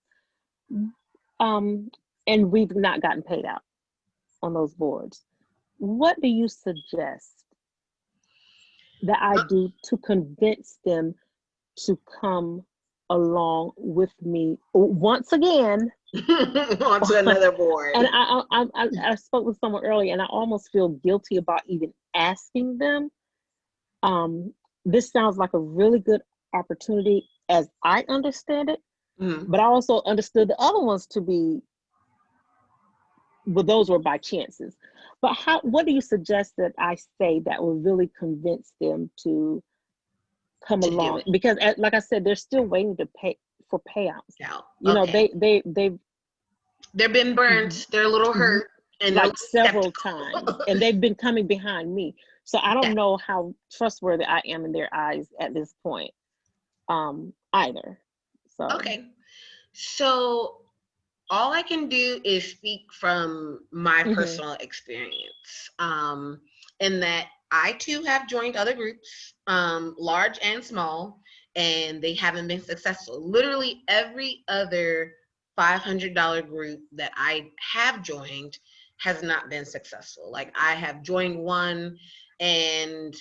And we've not gotten paid out on those boards. What do you suggest that I do to convince them to come along with me once again? On to another board. And I spoke with someone earlier, and I almost feel guilty about even asking them. This sounds like a really good opportunity as I understand it, but I also understood the other ones to be, well, those were by chances. But what do you suggest that I say that will really convince them to come along? Because like I said, they're still waiting to pay for payouts. They've been burnt. They're a little hurt, and like several times, and they've been coming behind me. So I don't know how trustworthy I am in their eyes at this point, either. So okay. So all I can do is speak from my personal experience, in that I too have joined other groups, large and small, and they haven't been successful. Literally every other $500 group that I have joined has not been successful. Like, I have joined one, and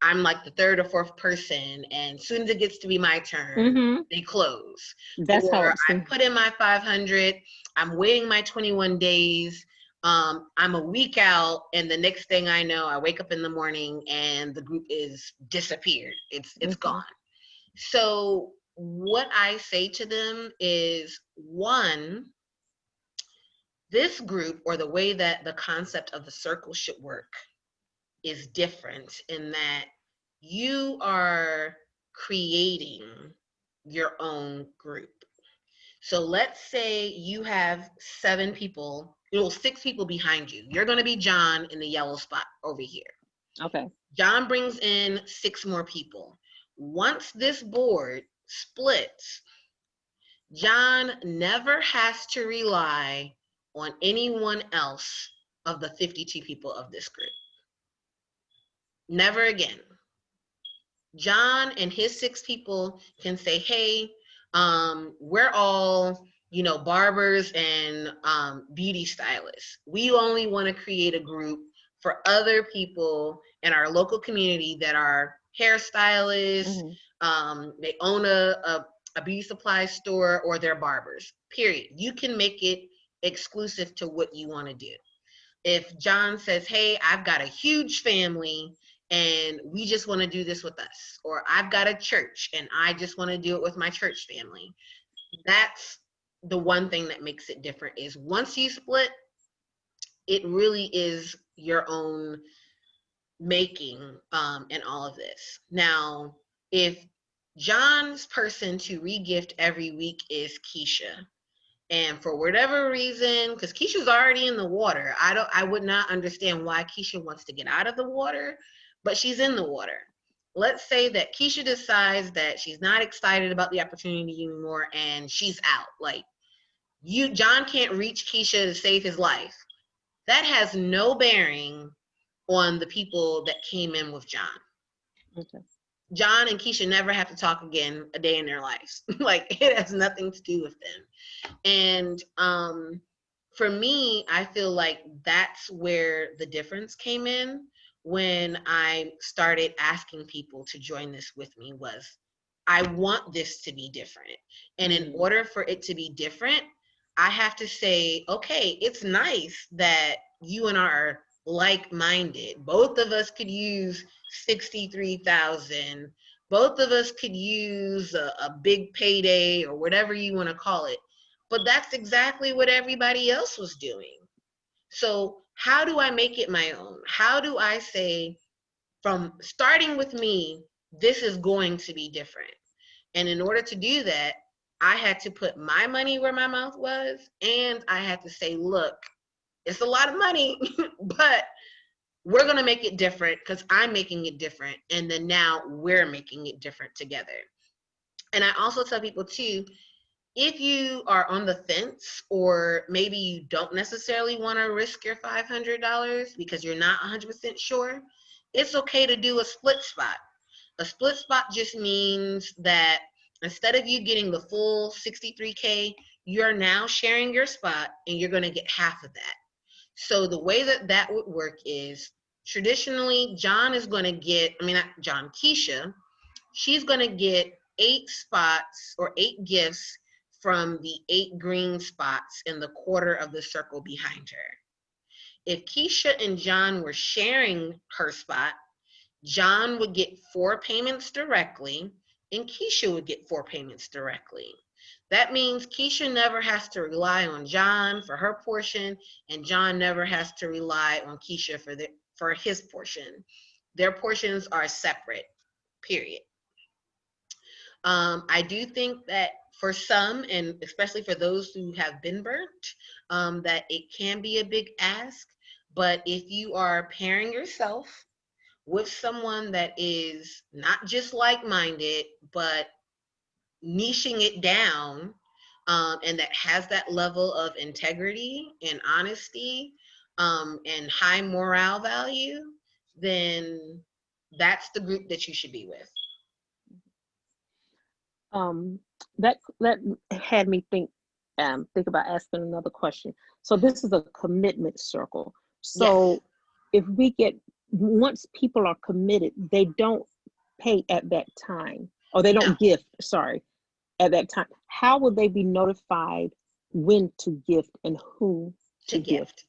I'm like the third or fourth person, and as soon as it gets to be my turn, they close. That's or I put in my 500, I'm waiting my 21 days, I'm a week out, and the next thing I know, I wake up in the morning and the group is disappeared. It's gone. So what I say to them is, one, this group, or the way that the concept of the circle should work, is different in that you are creating your own group. So let's say you have 7 people, 6 people behind you. You're going to be John in the yellow spot over here. Okay. John brings in 6 more people. Once this board splits, John never has to rely on anyone else of the 52 people of this group. Never again. John and his 6 people can say, hey, we're all, barbers and beauty stylists. We only want to create a group for other people in our local community that are hairstylists, they own a beauty supply store, or they're barbers, period. You can make it exclusive to what you want to do. If John says, hey, I've got a huge family and we just want to do this with us, or I've got a church and I just want to do it with my church family, that's the one thing that makes it different. Is once you split, it really is your own making, in all of this. Now, if John's person to regift every week is Keisha, and for whatever reason, because Keisha's already in the water, I would not understand why Keisha wants to get out of the water, but she's in the water. Let's say that Keisha decides that she's not excited about the opportunity anymore and she's out. Like, John can't reach Keisha to save his life. That has no bearing on the people that came in with John. Okay. John and Keisha never have to talk again a day in their lives. Like, it has nothing to do with them. And for me, I feel like that's where the difference came in when I started asking people to join this with me. Was I want this to be different. And in order for it to be different, I have to say, okay, it's nice that you and I are like-minded. Both of us could use 63,000. Both of us could use a big payday or whatever you want to call it. But that's exactly what everybody else was doing. So how do I make it my own? How do I say, from starting with me, this is going to be different? And in order to do that, I had to put my money where my mouth was, and I had to say, look, it's a lot of money, but we're going to make it different because I'm making it different. And then now we're making it different together. And I also tell people too, if you are on the fence, or maybe you don't necessarily want to risk your $500 because you're not 100% sure, it's okay to do a split spot. A split spot just means that instead of you getting the full 63K, you're now sharing your spot and you're going to get half of that. So the way that that would work is, traditionally, John is going to get, Keisha, she's going to get 8 spots or 8 gifts from the 8 green spots in the quarter of the circle behind her. If Keisha and John were sharing her spot, John would get 4 payments directly, and Keisha would get 4 payments directly. That means Keisha never has to rely on John for her portion, and John never has to rely on Keisha for his portion. Their portions are separate, period. I do think that for some, and especially for those who have been burnt, that it can be a big ask. But if you are pairing yourself with someone that is not just like-minded, but niching it down, and that has that level of integrity and honesty, and high morale value, then that's the group that you should be with. That had me think about asking another question. So this is a commitment circle. So Yes. if once people are committed, they don't pay at that time, or they don't gift, sorry, at that time. How will they be notified when to gift and who to gift?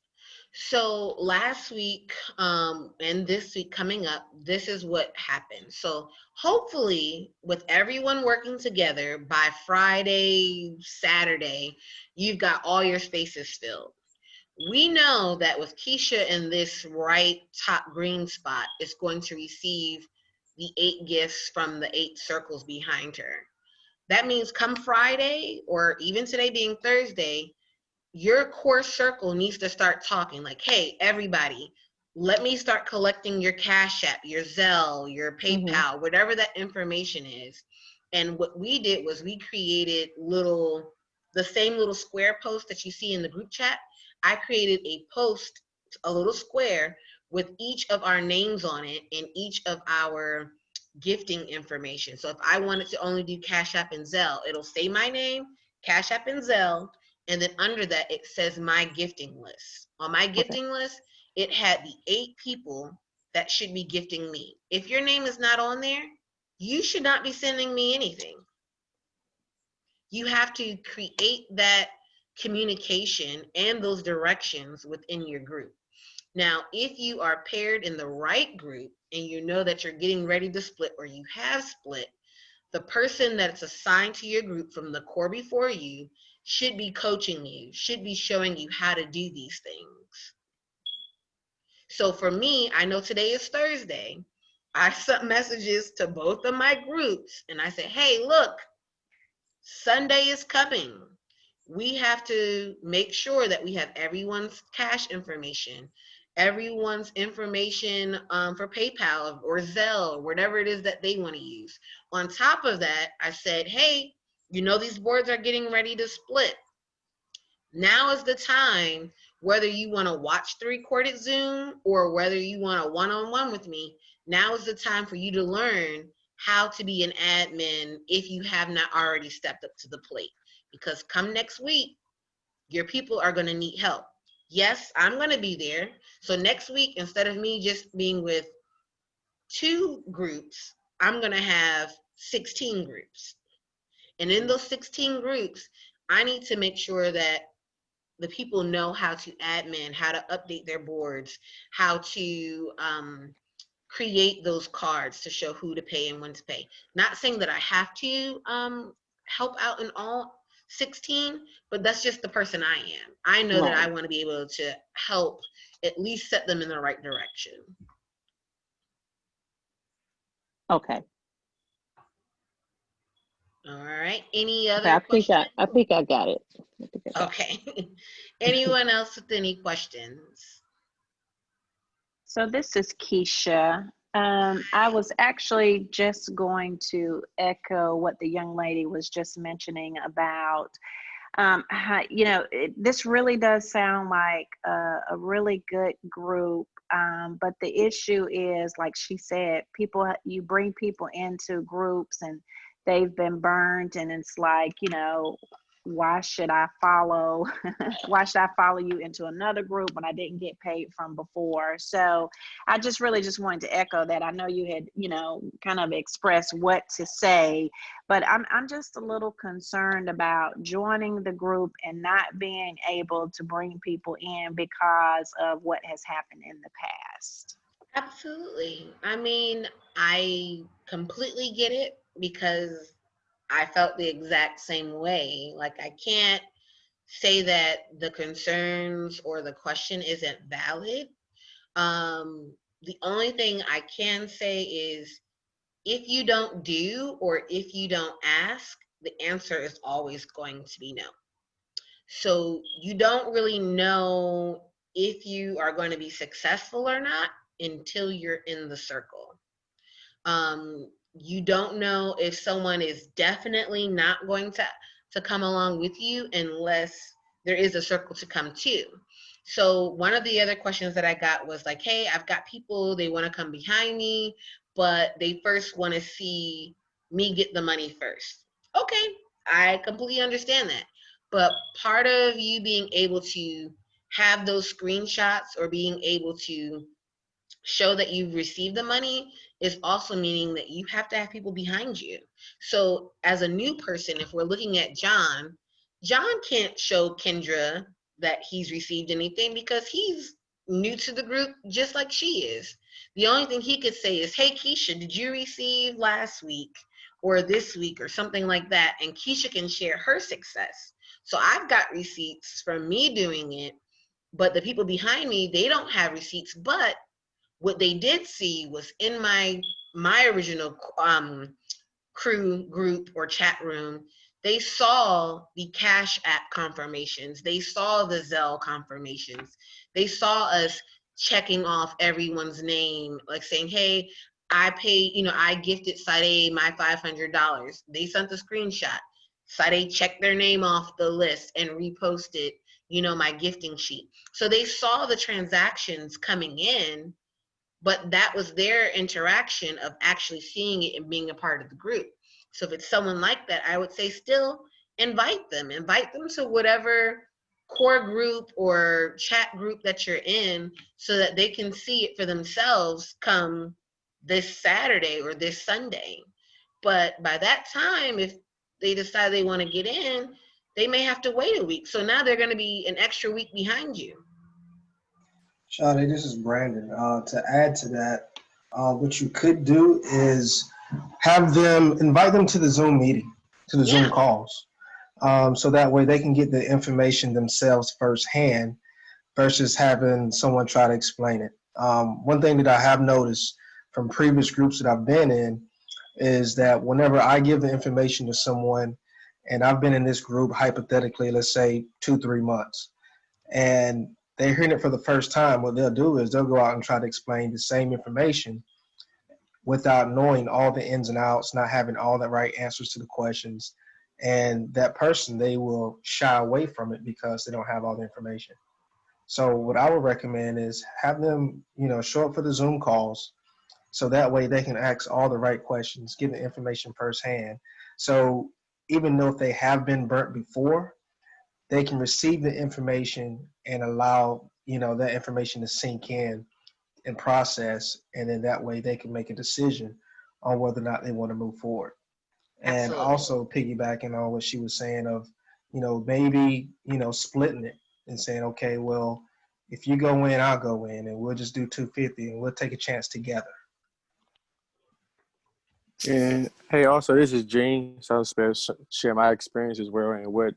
So last week, and this week coming up, this is what happened. So hopefully, with everyone working together, by Friday, Saturday, you've got all your spaces filled. We know that with Keisha in this right top green spot, is going to receive the 8 gifts from the 8 circles behind her. That means come Friday, or even today being Thursday, your core circle needs to start talking like, hey, everybody, let me start collecting your Cash App, your Zelle, your PayPal, whatever that information is. And what we did was we created the same little square post that you see in the group chat. I created a post, a little square with each of our names on it and each of our gifting information. So if I wanted to only do Cash App and Zelle, it'll say my name, Cash App and Zelle, and then under that, it says my gifting list. On my gifting list, it had the 8 people that should be gifting me. If your name is not on there, you should not be sending me anything. You have to create that communication and those directions within your group. Now, if you are paired in the right group and you know that you're getting ready to split, or you have split, the person that's assigned to your group from the core before you should be coaching you, should be showing you how to do these things. So for me, I know today is Thursday. I sent messages to both of my groups and I said, hey, look, Sunday is coming. We have to make sure that we have everyone's cash information, everyone's information for PayPal or Zelle, or whatever it is that they want to use. On top of that, I said, hey, you know these boards are getting ready to split. Now is the time, whether you want to watch the recorded Zoom or whether you want a one-on-one with me, now is the time for you to learn how to be an admin if you have not already stepped up to the plate. Because come next week, your people are going to need help. Yes, I'm going to be there. So next week, instead of me just being with 2 groups, I'm going to have 16 groups. And in those 16 groups, I need to make sure that the people know how to admin, how to update their boards, how to create those cards to show who to pay and when to pay. Not saying that I have to help out in all 16, but that's just the person I am. I know that I Right. want to be able to help at least set them in the right direction. Okay. All right. Any Okay. other I think questions? I think I got it. I think I got it. Okay. Anyone else with any questions? So this is Keisha. I was actually just going to echo what the young lady was just mentioning about how, you know, this really does sound like a really good group. But the issue is, like she said, people, you bring people into groups and they've been burned, and it's like, you know, why should I follow why should I follow you into another group when I didn't get paid from before? So I just really just wanted to echo that. I know you had, you know, kind of expressed what to say, but I'm just a little concerned about joining the group and not being able to bring people in because of what has happened in the past. Absolutely. I mean, I completely get it because I felt the exact same way. Like, I can't say that the concerns or the question isn't valid. The only thing I can say is if you don't do or if you don't ask, the answer is always going to be no. So you don't really know if you are going to be successful or not until you're in the circle. You don't know if someone is definitely not going to come along with you unless there is a circle to come to. So one of the other questions that I got was like, hey, I've got people, they want to come behind me, but they first want to see me get the money first. Okay, I completely understand that. But part of you being able to have those screenshots or being able to show that you've received the money is also meaning that you have to have people behind you. So as a new person, if we're looking at John can't show Kendra that he's received anything because he's new to the group just like she is. The only thing he could say is, hey, Keisha, did you receive last week or this week or something like that? And Keisha can share her success. So I've got receipts from me doing it, but the people behind me, they don't have receipts. But what they did see was in my original crew group or chat room, they saw the Cash App confirmations. They saw the Zelle confirmations. They saw us checking off everyone's name, like saying, hey, I paid, you know, I gifted Sade my $500. They sent the screenshot. Sade checked their name off the list and reposted, you know, my gifting sheet. So they saw the transactions coming in, but that was their interaction of actually seeing it and being a part of the group. So if it's someone like that, I would say still invite them to whatever core group or chat group that you're in so that they can see it for themselves come this Saturday or this Sunday. But by that time, if they decide they want to get in, they may have to wait a week. So now they're going to be an extra week behind you. Shadi, this is Brandon. To add to that, what you could do is invite them to the Zoom meeting, to the Zoom calls. So that way they can get the information themselves firsthand versus having someone try to explain it. One thing that I have noticed from previous groups that I've been in is that whenever I give the information to someone, and I've been in this group hypothetically, let's say 2-3 months, and they're hearing it for the first time, what they'll do is they'll go out and try to explain the same information without knowing all the ins and outs, not having all the right answers to the questions. And that person, they will shy away from it because they don't have all the information. So what I would recommend is have them, you know, show up for the Zoom calls, So that way they can ask all the right questions, get the information firsthand. So even though if they have been burnt before, they can receive the information and allow, that information to sink in and process. And then that way they can make a decision on whether or not they want to move forward. And Absolutely. also piggybacking on what she was saying of, maybe, splitting it and saying, okay, well, if you go in, I'll go in, and we'll just do 250 and we'll take a chance together. And hey, also, this is Gene. So I'll share my experience as well and what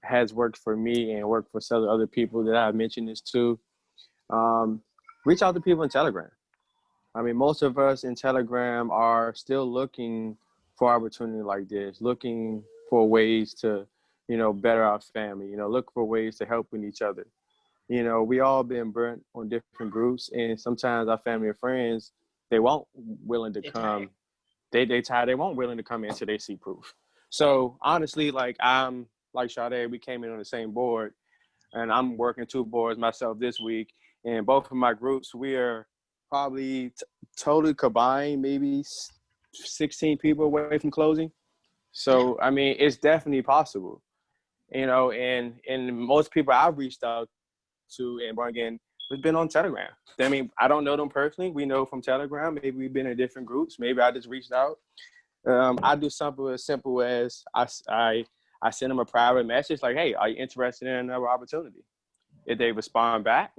has worked for me and worked for several other people that I've mentioned this to. Reach out to people in Telegram. I mean, most of us in Telegram are still looking for opportunity like this, looking for ways to, better our family, look for ways to help in each other. We all been burnt on different groups, and sometimes our family and friends, they won't willing to come. They tired. They won't willing to come in until they see proof. So honestly, I'm like Sade, we came in on the same board, and I'm working 2 boards myself this week. And both of my groups, we are probably totally combined, maybe 16 people away from closing. So I mean, it's definitely possible, And most people I've reached out to and brought in has been on Telegram. I mean, I don't know them personally. We know from Telegram. Maybe we've been in different groups. Maybe I just reached out. I do something as simple as I send them a private message like, hey, are you interested in another opportunity? If they respond back,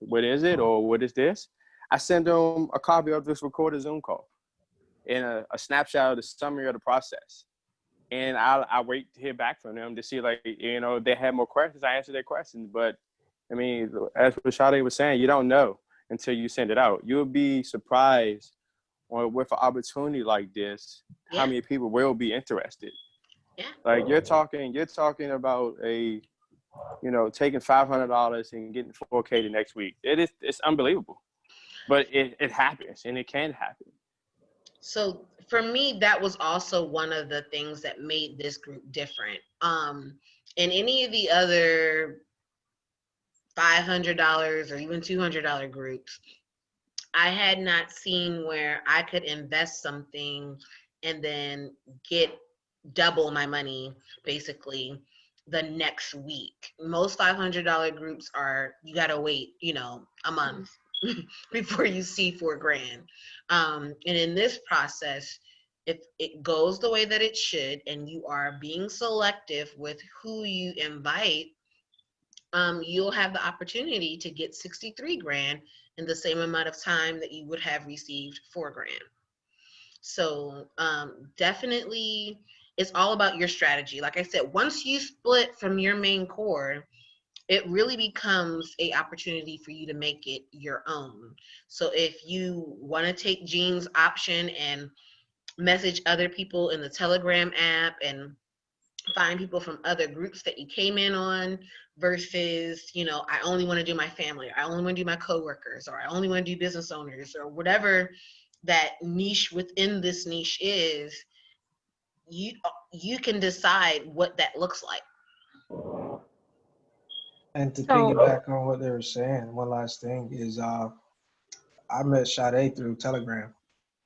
what is it or what is this? I send them a copy of this recorded Zoom call and a snapshot of the summary of the process. And I wait to hear back from them to see, if they have more questions, I answer their questions. But I mean, as Sade was saying, you don't know until you send it out. You'll be surprised with an opportunity like this, how many people will be interested. Yeah. You're talking about taking $500 and getting 4K the next week. It's unbelievable, but it happens and it can happen. So for me, that was also one of the things that made this group different. In any of the other $500 or even $200 groups, I had not seen where I could invest something and then get double my money basically the next week. Most $500 groups are, you gotta wait, a month before you see $4,000. And in this process, if it goes the way that it should, and you are being selective with who you invite, you'll have the opportunity to get $63,000 in the same amount of time that you would have received $4,000. So definitely, it's all about your strategy. Like I said, once you split from your main core, it really becomes a opportunity for you to make it your own. So if you want to take Gene's option and message other people in the Telegram app and find people from other groups that you came in on versus, I only want to do my family, or I only want to do my coworkers, or I only want to do business owners, or whatever that niche within this niche is, you can decide what that looks like. And to piggyback on what they were saying, one last thing is I met Sade through Telegram.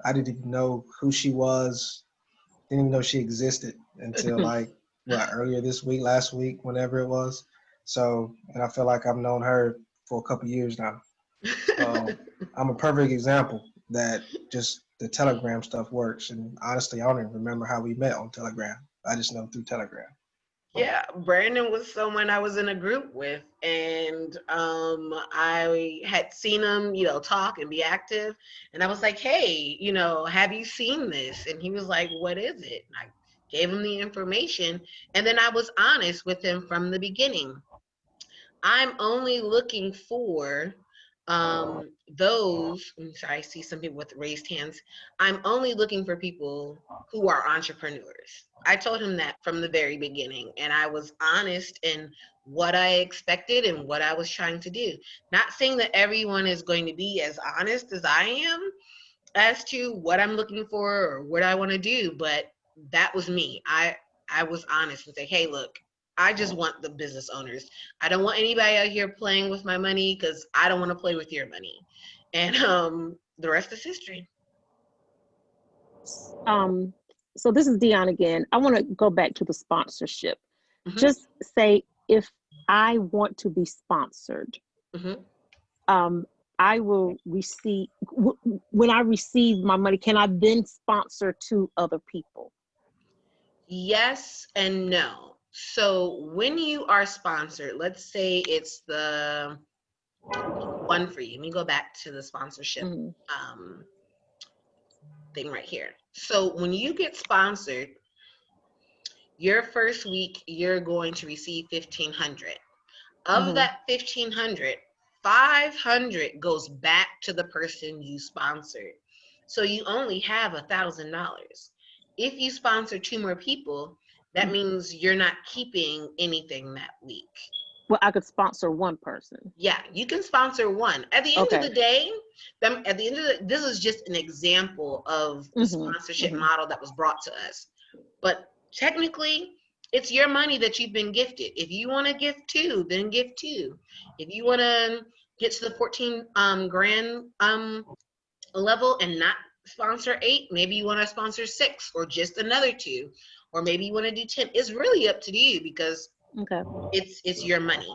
I didn't even know who she was, didn't even know she existed until earlier this week, last week, whenever it was. So, and I feel like I've known her for a couple years now. I'm a perfect example that just the Telegram stuff works. And honestly, I don't even remember how we met on Telegram. I just know through Telegram. Yeah, Brandon was someone I was in a group with, and I had seen him, talk and be active, and I was like, hey, have you seen this? And he was like, what is it? And I gave him the information, and then I was honest with him from the beginning. I'm only looking for those, I'm sorry, I see some people with raised hands. I'm only looking for people who are entrepreneurs. I told him that from the very beginning, and I was honest in what I expected and what I was trying to do. Not saying that everyone is going to be as honest as I am as to what I'm looking for or what I want to do, but that was me. I was honest and say, hey, look, I just want the business owners. I don't want anybody out here playing with my money because I don't want to play with your money. And the rest is history. So this is Dion again. I want to go back to the sponsorship. Mhm. Just say if I want to be sponsored, Mhm. I will receive, when I receive my money, can I then sponsor 2 other people? Yes and no. So when you are sponsored, let's say it's the one for you. Let me go back to the sponsorship thing right here. So when you get sponsored, your first week, you're going to receive $1,500. Of that $1,500, $500 goes back to the person you sponsored. So you only have $1,000. If you sponsor 2 more people, that means you're not keeping anything that week. Well, I could sponsor 1 person. Yeah, you can sponsor 1. At the end of the day, this is just an example of the sponsorship model that was brought to us. But technically, it's your money that you've been gifted. If you want to gift 2, then gift 2. If you want to get to the 14 grand level and not sponsor 8, maybe you want to sponsor 6 or just another 2, or maybe you want to do 10. It's really up to you because it's your money.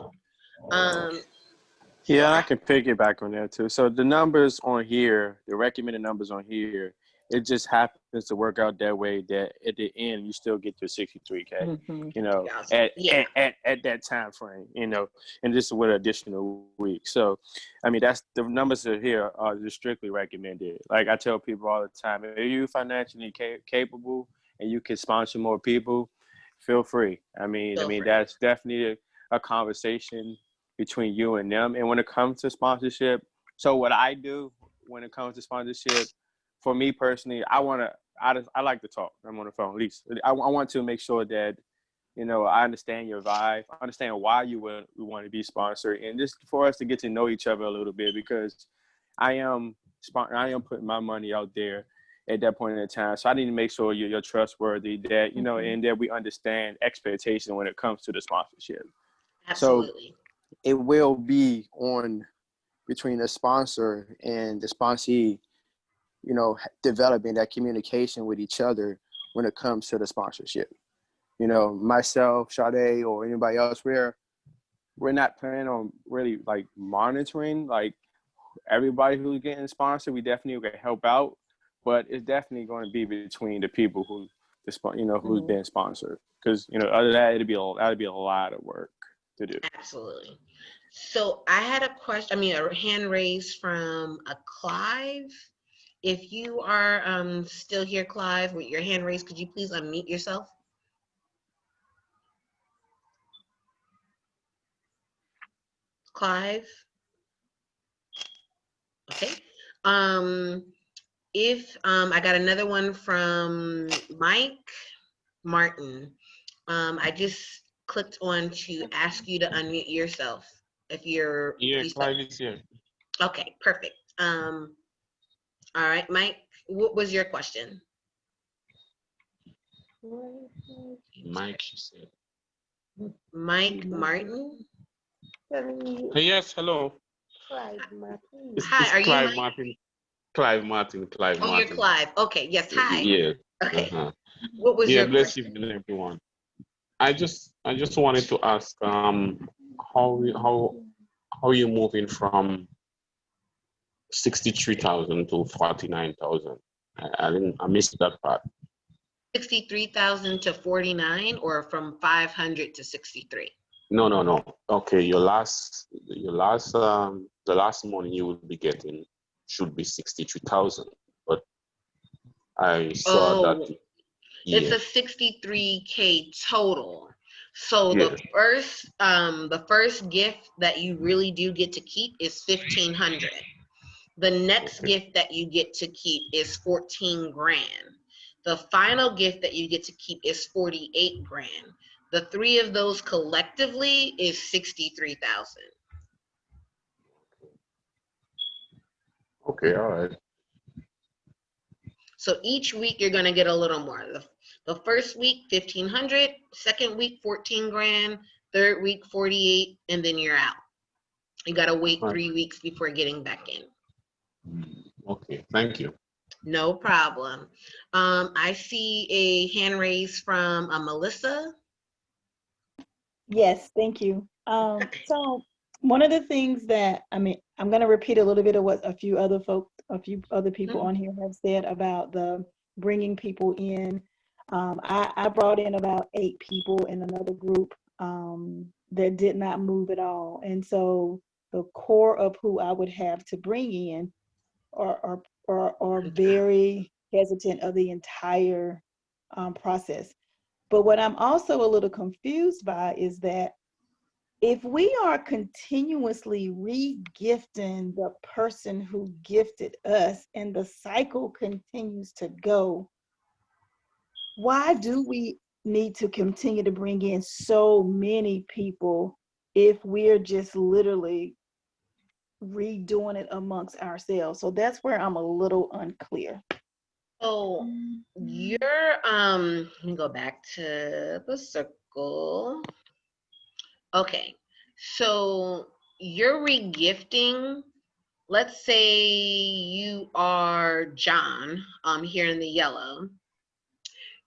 Yeah, I can piggyback on that too. So the numbers on here, the recommended numbers on here, it just happens to work out that way that at the end you still get your 63K, you know, at that time frame, you know, and just with additional weeks. So, I mean, that's the numbers are here are just strictly recommended. Like I tell people all the time, if you're financially capable and you can sponsor more people, feel free. I mean, that's definitely a conversation between you and them. And when it comes to sponsorship, so what I do when it comes to sponsorship, for me personally, I like to talk. I'm on the phone at least. I want to make sure that, you know, I understand your vibe, I understand why you want to be sponsored, and just for us to get to know each other a little bit, because I am putting my money out there at that point in time. So I need to make sure you're trustworthy, that, you know, and that we understand expectation when it comes to the sponsorship. Absolutely. So it will be on between the sponsor and the sponsee, you know, developing that communication with each other when it comes to the sponsorship. You know, myself, Sade, or anybody else, we're not planning on really like monitoring like everybody who's getting sponsored. We definitely can help out, but it's definitely going to be between the people who's been sponsored. Because, you know, other than that, that'd be a lot of work to do. Absolutely. So I had a hand raised from a Clive. If you are still here, Clive, with your hand raised, could you please unmute yourself? Clive? Okay. If I got another one from Mike Martin. I just clicked on to ask you to unmute yourself if you're. Yeah, Clive is here. Okay, perfect. All right, Mike, what was your question? Mike, she said. Mike Martin? Yes, hello. Hi, It's are you Clive Mike? Martin. Clive Martin. Oh, you're Clive. Okay, yes, hi. Yeah. Okay. What was your bless question? evening, everyone. I just wanted to ask how you moving from 63,000 to 49,000. I missed that part. 63,000 to 49, or from 500 to 63? No. Okay, the last money you will be getting should be 63,000, but I saw that. It's a 63K total. So the first gift that you really do get to keep is 1,500. The next gift that you get to keep is 14 grand. The final gift that you get to keep is 48 grand. The 3 of those collectively is 63,000. Okay, all right. So each week you're gonna get a little more. The first week 1,500, second week 14 grand, third week 48, and then you're out. You gotta wait 3 weeks before getting back in. Okay, thank you. No problem. I see a hand raised from Melissa. Yes, thank you. So one of the things that, I mean, I'm going to repeat a little bit of what a few other people on here have said about the bringing people in. I brought in about 8 people in another group that did not move at all. And so the core of who I would have to bring in are very hesitant of the entire process. But what I'm also a little confused by is that if we are continuously re-gifting the person who gifted us and the cycle continues to go, why do we need to continue to bring in so many people if we're just literally redoing it amongst ourselves? So that's where I'm a little unclear. So you're, let me go back to the circle. Okay, so you're regifting, let's say you are John, here in the yellow.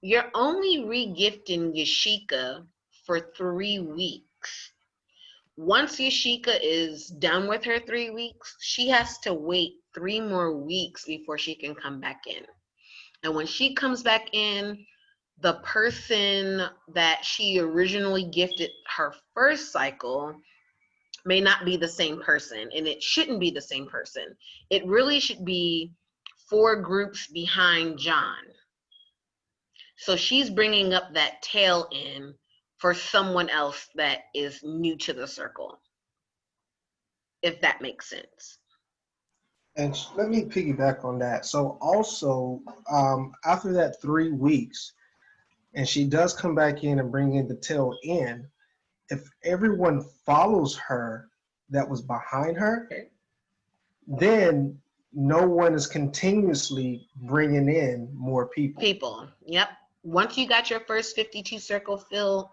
You're only regifting Yashika for 3 weeks. Once Yashika is done with her 3 weeks, she has to wait 3 more weeks before she can come back in. And when she comes back in, the person that she originally gifted her first cycle may not be the same person, and it shouldn't be the same person. It really should be 4 groups behind John. So she's bringing up that tail end for someone else that is new to the circle, if that makes sense. And let me piggyback on that. So also, after that 3 weeks, and she does come back in and bring in the tail end, if everyone follows her that was behind her, then no one is continuously bringing in more people. Yep. Once you got your first 52 circle filled,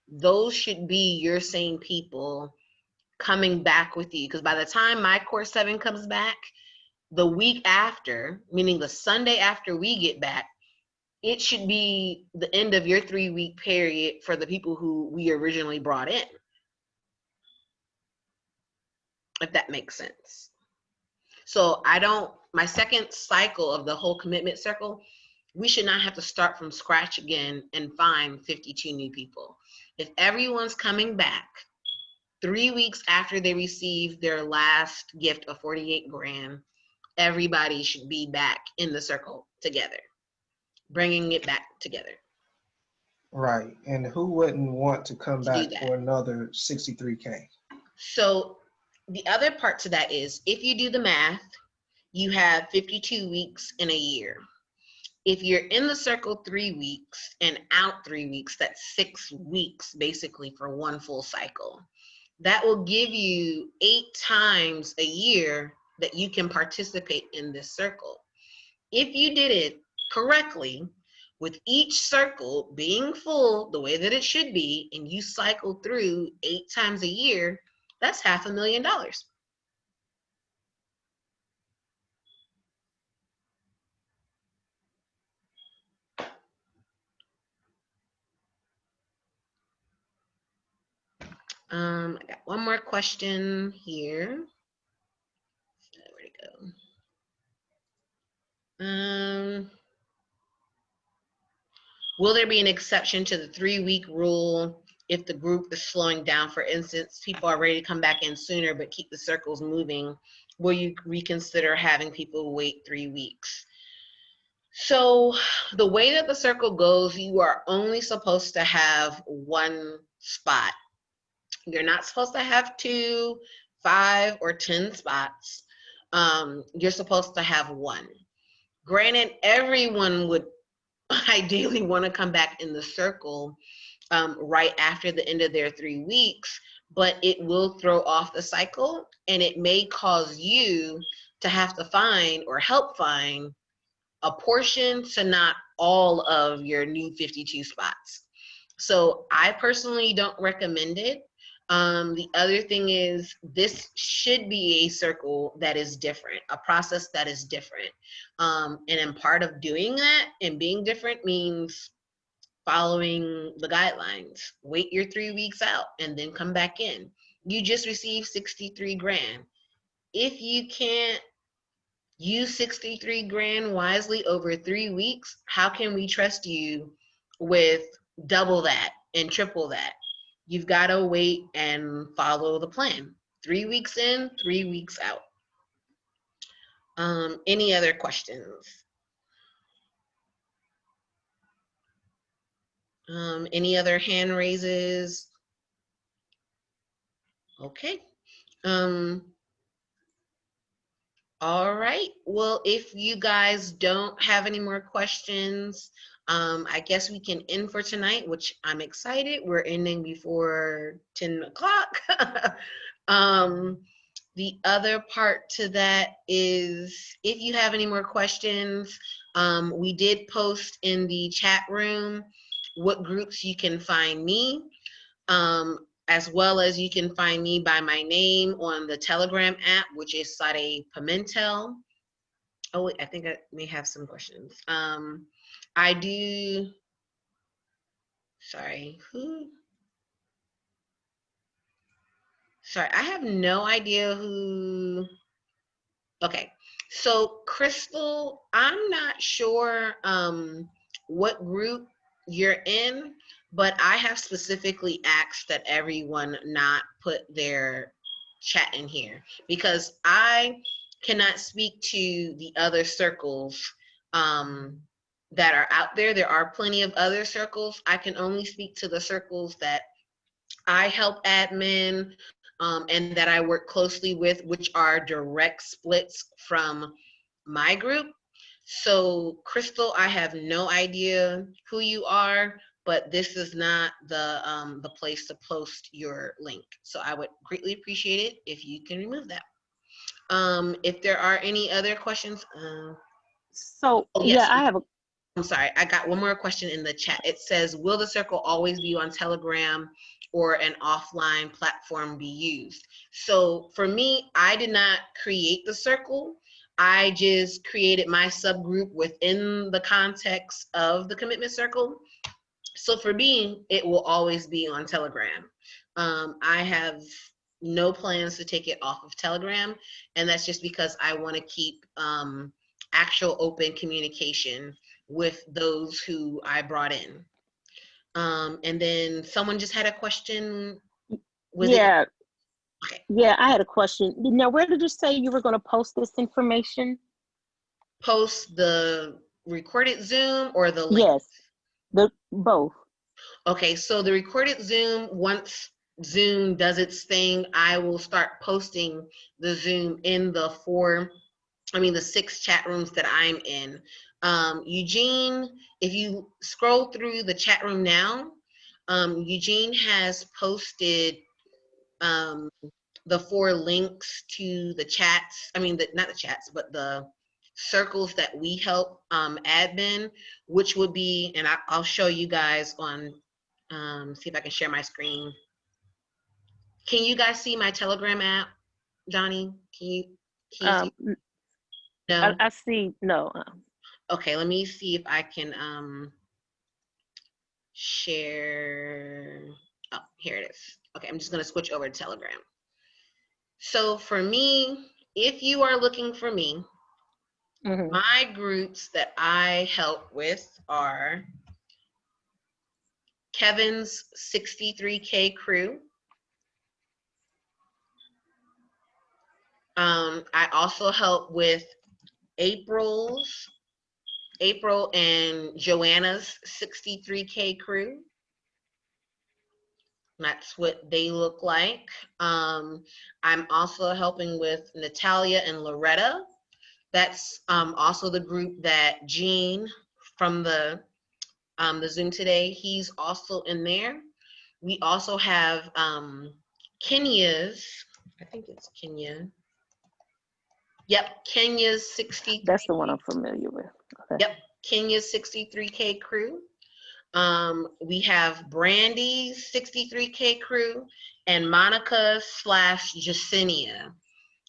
those should be your same people coming back with you. Because by the time my core 7 comes back, the week after, meaning the Sunday after we get back, it should be the end of your 3-week period for the people who we originally brought in, if that makes sense. So my second cycle of the whole commitment circle, we should not have to start from scratch again and find 52 new people. If everyone's coming back 3 weeks after they receive their last gift of 48 grand, everybody should be back in the circle together, bringing it back together. Right. And who wouldn't want to come back for another 63K? So the other part to that is, if you do the math, you have 52 weeks in a year. If you're in the circle 3 weeks and out 3 weeks, that's 6 weeks basically for one full cycle. That will give you 8 times a year that you can participate in this circle. If you did it correctly, with each circle being full the way that it should be, and you cycle through 8 times a year, that's $500,000. I got one more question here. Where'd it go? Will there be an exception to the 3-week rule if the group is slowing down? For instance, people are ready to come back in sooner but keep the circles moving. Will you reconsider having people wait 3 weeks? So the way that the circle goes, you are only supposed to have 1 spot. You're not supposed to have 2, 5, or 10 spots. You're supposed to have 1. Granted, everyone would ideally want to come back in the circle right after the end of their 3 weeks, but it will throw off the cycle, and it may cause you to have to find or help find a portion to not all of your new 52 spots. So I personally don't recommend it. The other thing is this should be a circle that is different, a process that is different. And in part of doing that and being different means following the guidelines. Wait your 3 weeks out and then come back in. You just received 63 grand. If you can't use 63 grand wisely over 3 weeks, how can we trust you with double that and triple that? You've got to wait and follow the plan. 3 weeks in, 3 weeks out. Any other questions? Any other hand raises? Okay. All right. Well, if you guys don't have any more questions, I guess we can end for tonight, which I'm excited. We're ending before 10 o'clock. The other part to that is if you have any more questions, we did post in the chat room what groups you can find me, as well as you can find me by my name on the Telegram app, which is Sade Pimentel. Oh, wait, I think I may have some questions. I do, sorry, sorry, I have no idea who, okay. So Crystal, I'm not sure what group you're in, but I have specifically asked that everyone not put their chat in here because I cannot speak to the other circles that are out there. There are plenty of other circles. I can only speak to the circles that I help admin and that I work closely with, which are direct splits from my group. So Crystal, I have no idea who you are, but this is not the place to post your link. So I would greatly appreciate it if you can remove that. If there are any other questions, So oh, yeah, yes. I have a I'm sorry, I got one more question in the chat. It says, will the circle always be on Telegram or an offline platform be used? So for me, I did not create the circle. I just created my subgroup within the context of the commitment circle. So for me, it will always be on Telegram. I have no plans to take it off of Telegram, and that's just because I want to keep actual open communication with those who I brought in. And then someone just had a question. yeah, Okay. yeah, I had a question. Now, where did you say you were going to post this information? Post the recorded Zoom or the link? Yes, both. Okay, so the recorded Zoom, once Zoom does its thing, I will start posting the Zoom in the the 6 chat rooms that I'm in. Eugene, if you scroll through the chat room now, Eugene has posted the 4 links to the chats, not the chats, but the circles that we help admin, which would be, and I'll show you guys on, see if I can share my screen. Can you guys see my Telegram app, Johnny? Can you see? No? I see, no. Okay, let me see if I can share. Oh, here it is. Okay, I'm just gonna switch over to Telegram. So for me, if you are looking for me, my groups that I help with are Kevin's 63K crew. I also help with April and Joanna's 63K crew. That's what they look like. I'm also helping with Natalia and Loretta. That's also the group that Gene from the Zoom today, he's also in there. We also have Kenya's, I think it's Kenya. Yep, Kenya's 63. That's the one I'm familiar with. Okay. Yep, Kenya's 63K crew. We have Brandy's 63K crew and Monica / Jacinia.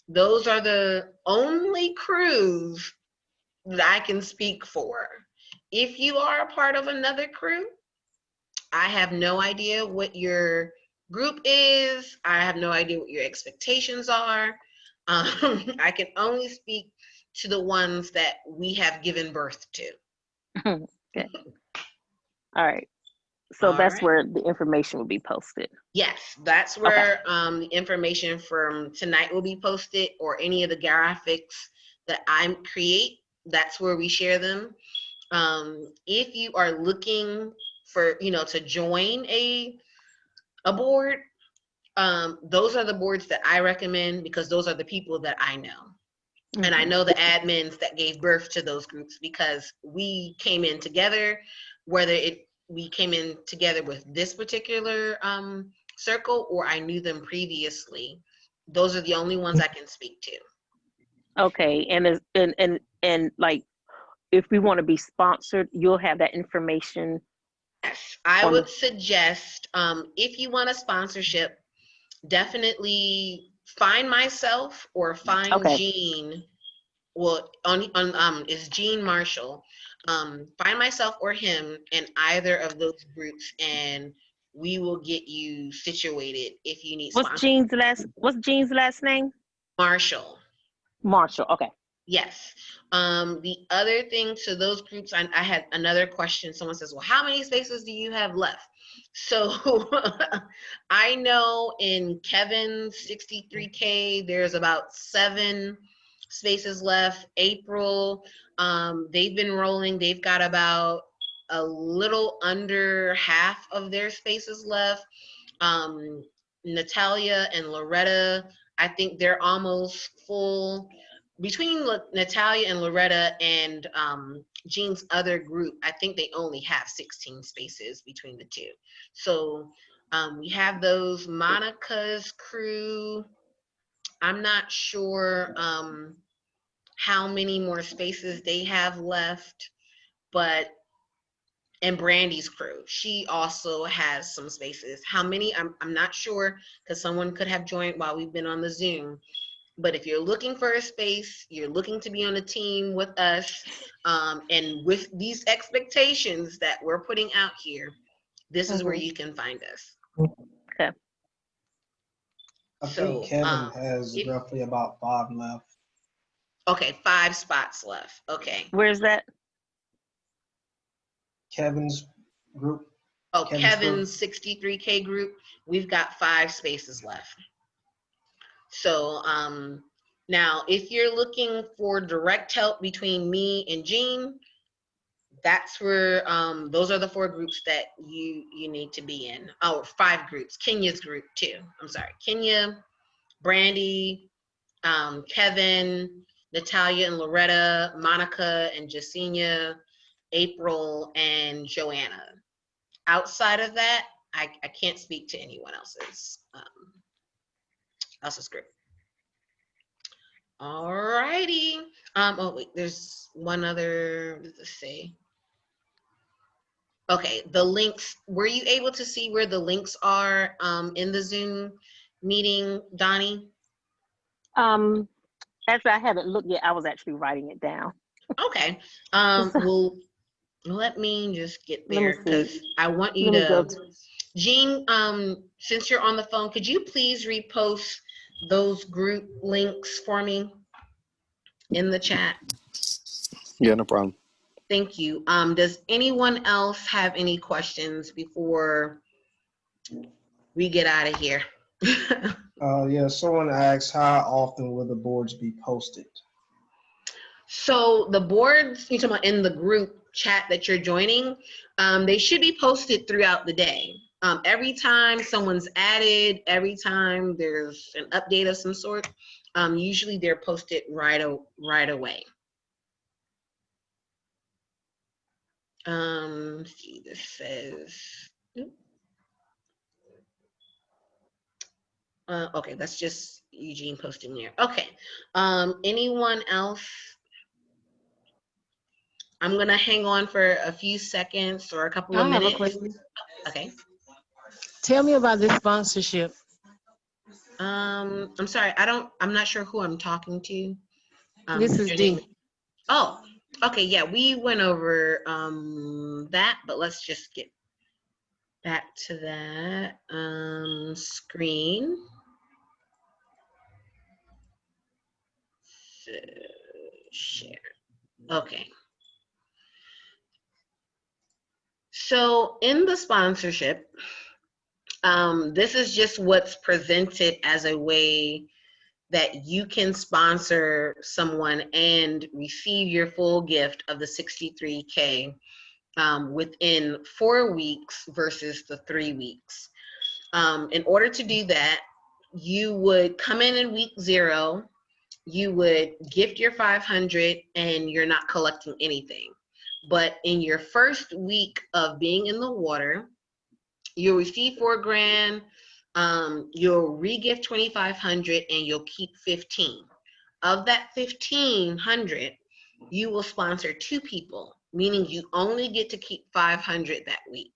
Those are the only crews that I can speak for. If you are a part of another crew, I have no idea what your group is. I have no idea what your expectations are. I can only speak to the ones that we have given birth to. Okay. All right. So All that's right. where the information will be posted. Yes, that's where the information from tonight will be posted, or any of the graphics that I create. That's where we share them. If you are looking for, to join a board, those are the boards that I recommend, because those are the people that I know. And I know the admins that gave birth to those groups, because we came in together, we came in together with this particular circle, or I knew them previously. Those are the only ones I can speak to. Okay, and like, if we want to be sponsored, you'll have that information. Yes, I would suggest, if you want a sponsorship, definitely find myself or find Jean. Well, is Jean Marshall. Find myself or him in either of those groups, and we will get you situated if you need What's Jean's last name? Marshall. Marshall. Okay. Yes. The other thing to those groups, I had another question. Someone says, well, how many spaces do you have left? So I know in Kevin's 63K, there's about 7 spaces left. April, they've been rolling. They've got about a little under half of their spaces left. Natalia and Loretta, I think they're almost full. Between Natalia and Loretta and Jean's other group, I think they only have 16 spaces between the two. So we have those. Monica's crew, I'm not sure how many more spaces they have left, and Brandy's crew, she also has some spaces. How many, I'm not sure, because someone could have joined while we've been on the Zoom. But if you're looking for a space, you're looking to be on a team with us, and with these expectations that we're putting out here, this is where you can find us. Okay. I think Kevin has roughly about 5 left. Okay, 5 spots left. Okay. Where's that? Kevin's group. Oh, Kevin's 63K group. We've got 5 spaces left. So now, if you're looking for direct help between me and Jean, that's where those are the 4 groups that you need to be in. Oh, 5 groups. Kenya's group too. I'm sorry, Kenya, Brandy, Kevin, Natalia and Loretta, Monica and Jacinia, April and Joanna. Outside of that, I can't speak to anyone else's group. All righty. Oh wait, there's one other. What does this say? Okay, the links. Were you able to see where the links are in the Zoom meeting, Donnie? As I haven't looked yet, I was actually writing it down. Okay. Well, let me just get there, because I want you to. Jean, since you're on the phone, could you please repost those group links for me in the chat? Yeah, no problem. Thank you. Does anyone else have any questions before we get out of here? Yeah, someone asked, how often will the boards be posted? So the boards, you're talking about in the group chat that you're joining, they should be posted throughout the day. Every time someone's added, every time there's an update of some sort, usually they're posted right away. Let's see, this says, okay, that's just Eugene posting there. Okay, anyone else? I'm gonna hang on for a few seconds or a couple of I have a minutes. question. Okay. Tell me about this sponsorship. I'm sorry, I'm not sure who I'm talking to. This is Your name. D. Oh, okay, yeah, we went over that, but let's just get back to that screen. So, share. Okay. So in the sponsorship, this is just what's presented as a way that you can sponsor someone and receive your full gift of the $63K within 4 weeks versus the 3 weeks. In order to do that, you would come in week 0, you would gift your 500 and you're not collecting anything. But in your first week of being in the water, you'll receive $4,000, you'll re-gift 2,500 and you'll keep 15. Of that 1,500, you will sponsor 2 people, meaning you only get to keep 500 that week.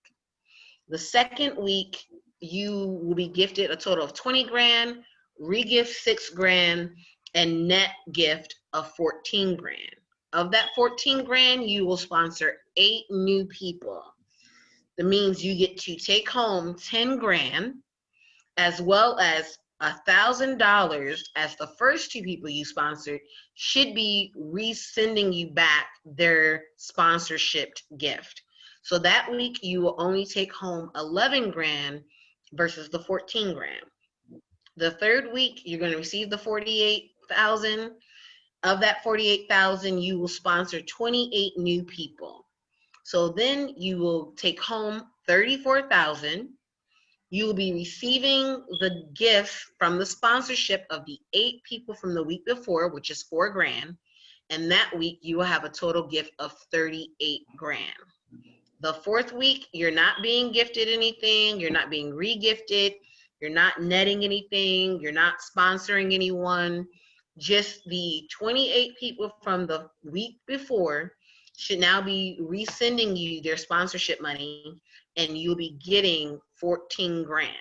The second week, you will be gifted a total of 20 grand, re-gift 6 grand, and net gift of 14 grand. Of that 14 grand, you will sponsor 8 new people. That means you get to take home 10 grand, as well as $1,000 as the first 2 people you sponsored should be resending you back their sponsorship gift. So that week you will only take home 11 grand versus the 14 grand. The third week you're going to receive the 48,000. Of that 48,000, you will sponsor 28 new people. So then you will take home 34,000. You will be receiving the gifts from the sponsorship of the 8 people from the week before, which is 4 grand. And that week you will have a total gift of 38 grand. The fourth week, you're not being gifted anything. You're not being re-gifted. You're not netting anything. You're not sponsoring anyone. Just the 28 people from the week before should now be resending you their sponsorship money, and you'll be getting 14 grand.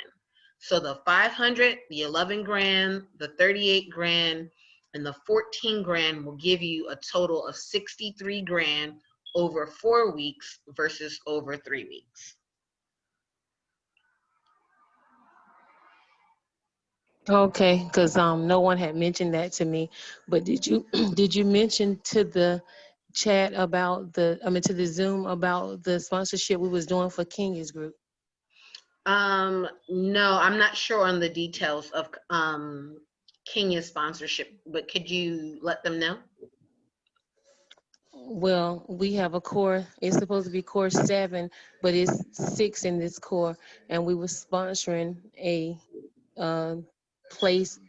So the 500, the 11 grand, the 38 grand, and the 14 grand will give you a total of 63 grand over 4 weeks versus over 3 weeks. Okay, because no one had mentioned that to me. But did you did you mention to the chat about to the Zoom about the sponsorship we was doing for Kenya's group? No, I'm not sure on the details of Kenya's sponsorship, but could you let them know? Well, we have a core. It's supposed to be core 7, but it's 6 in this core, and we were sponsoring a place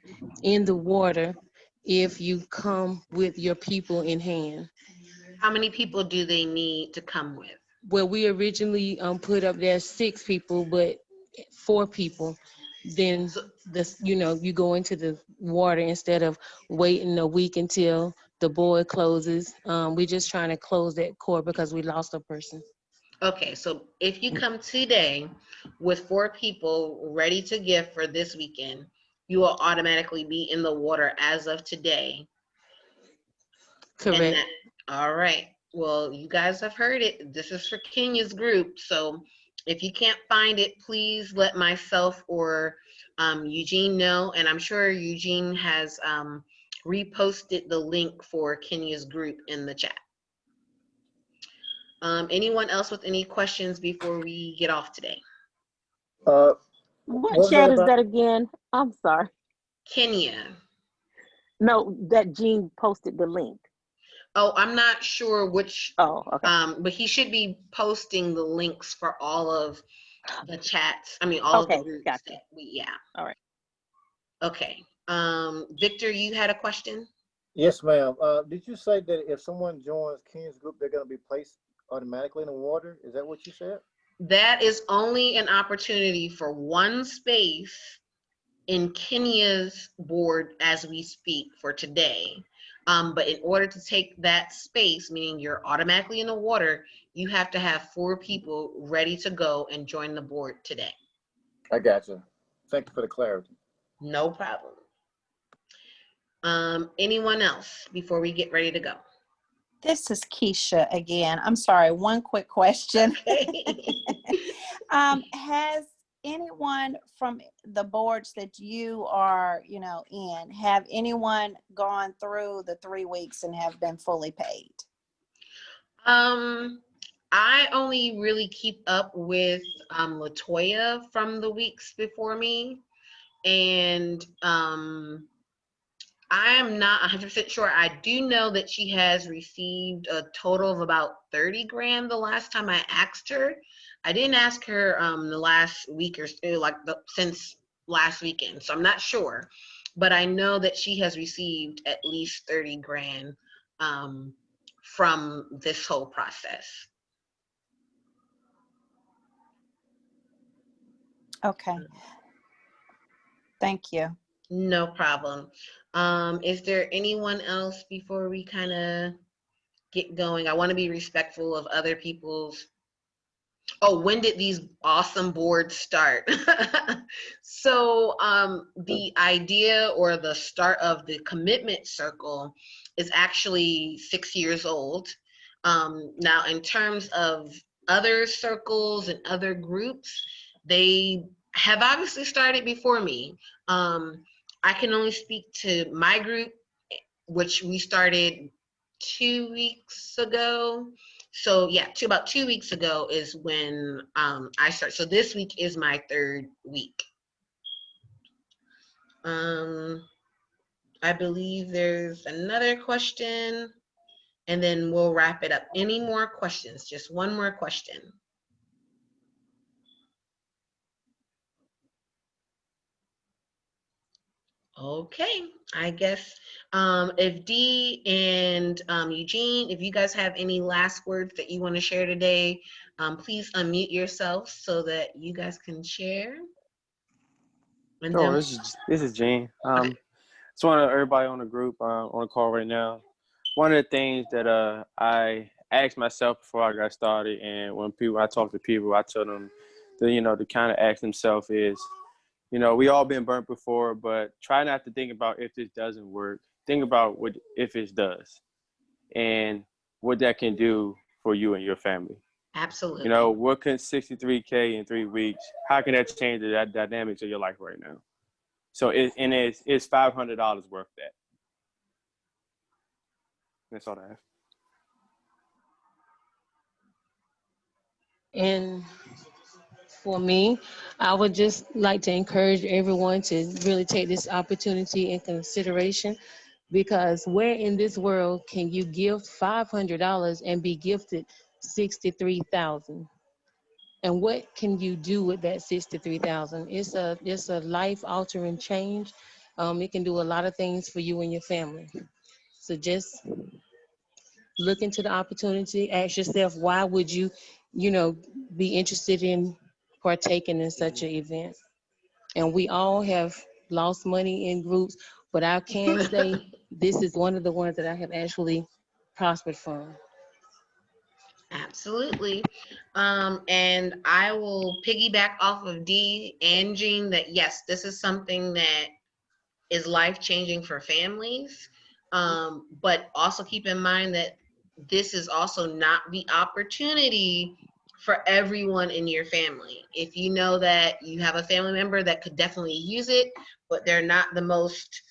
in the water if you come with your people in hand. How many people do they need to come with? Well, we originally put up there 6 people, but 4 people. Then you go into the water instead of waiting a week until the board closes. We're just trying to close that core because we lost a person. Okay, so if you come today with 4 people ready to give for this weekend, you will automatically be in the water as of today. Correct. All right. Well, you guys have heard it. This is for Kenya's group. So if you can't find it, please let myself or Eugene know. And I'm sure Eugene has reposted the link for Kenya's group in the chat. Anyone else with any questions before we get off today? What chat is that again? I'm sorry. Kenya. No, that Gene posted the link. Oh, I'm not sure which. Oh, okay. But he should be posting the links for all of the chats. I mean, all of the groups. Gotcha. Yeah. All right. Okay. Victor, you had a question? Yes, ma'am. Did you say that if someone joins Kenya's group, they're going to be placed automatically in the water? Is that what you said? That is only an opportunity for 1 space in Kenya's board as we speak for today. But in order to take that space, meaning you're automatically in the water, you have to have 4 people ready to go and join the board today. I got you. Thank you for the clarity. No problem. Anyone else before we get ready to go? This is Keisha again. I'm sorry, one quick question. Has anyone from the boards that you are, in, have anyone gone through the 3 weeks and have been fully paid? I only really keep up with Latoya from the weeks before me, and I am not 100% sure. I do know that she has received a total of about 30 grand the last time I asked her. I didn't ask her the last week or so, since last weekend, so I'm not sure. But I know that she has received at least 30 grand from this whole process. Okay. Thank you. No problem. Is there anyone else before we kind of get going? I want to be respectful of other people's. Oh, when did these awesome boards start? So the idea or the start of the commitment circle is actually 6 years old. Now, in terms of other circles and other groups, they have obviously started before me. I can only speak to my group, which we started 2 weeks ago. So yeah, about 2 weeks ago is when I started. So this week is my 3rd week. I believe there's another question, and then we'll wrap it up. Any more questions? Just one more question. Okay, I guess if Dee and Eugene, if you guys have any last words that you want to share today, please unmute yourself so that you guys can share. And Sure, then, this is Gene. Just want everybody on the group on the call right now. One of the things that I asked myself before I got started, and when I talk to people, I tell them to kind of ask themselves is, we all been burnt before, but try not to think about if this doesn't work. Think about what if it does, and what that can do for you and your family. absolutely. What can 63K in 3 weeks? How can that change the dynamics of your life right now? So it's $500 worth that. That's all I have. And for me, I would just like to encourage everyone to really take this opportunity in consideration, because where in this world can you give $500 and be gifted $63,000? And what can you do with that $63,000? It's a life-altering change. It can do a lot of things for you and your family. So just look into the opportunity. Ask yourself, why would you, be interested in partaking in such an event? And we all have lost money in groups, but I can say this is one of the ones that I have actually prospered from. Absolutely. And I will piggyback off of Dee and Jean that yes, this is something that is life-changing for families. But also keep in mind that this is also not the opportunity for everyone in your family. If you know that you have a family member that could definitely use it, but they're not the most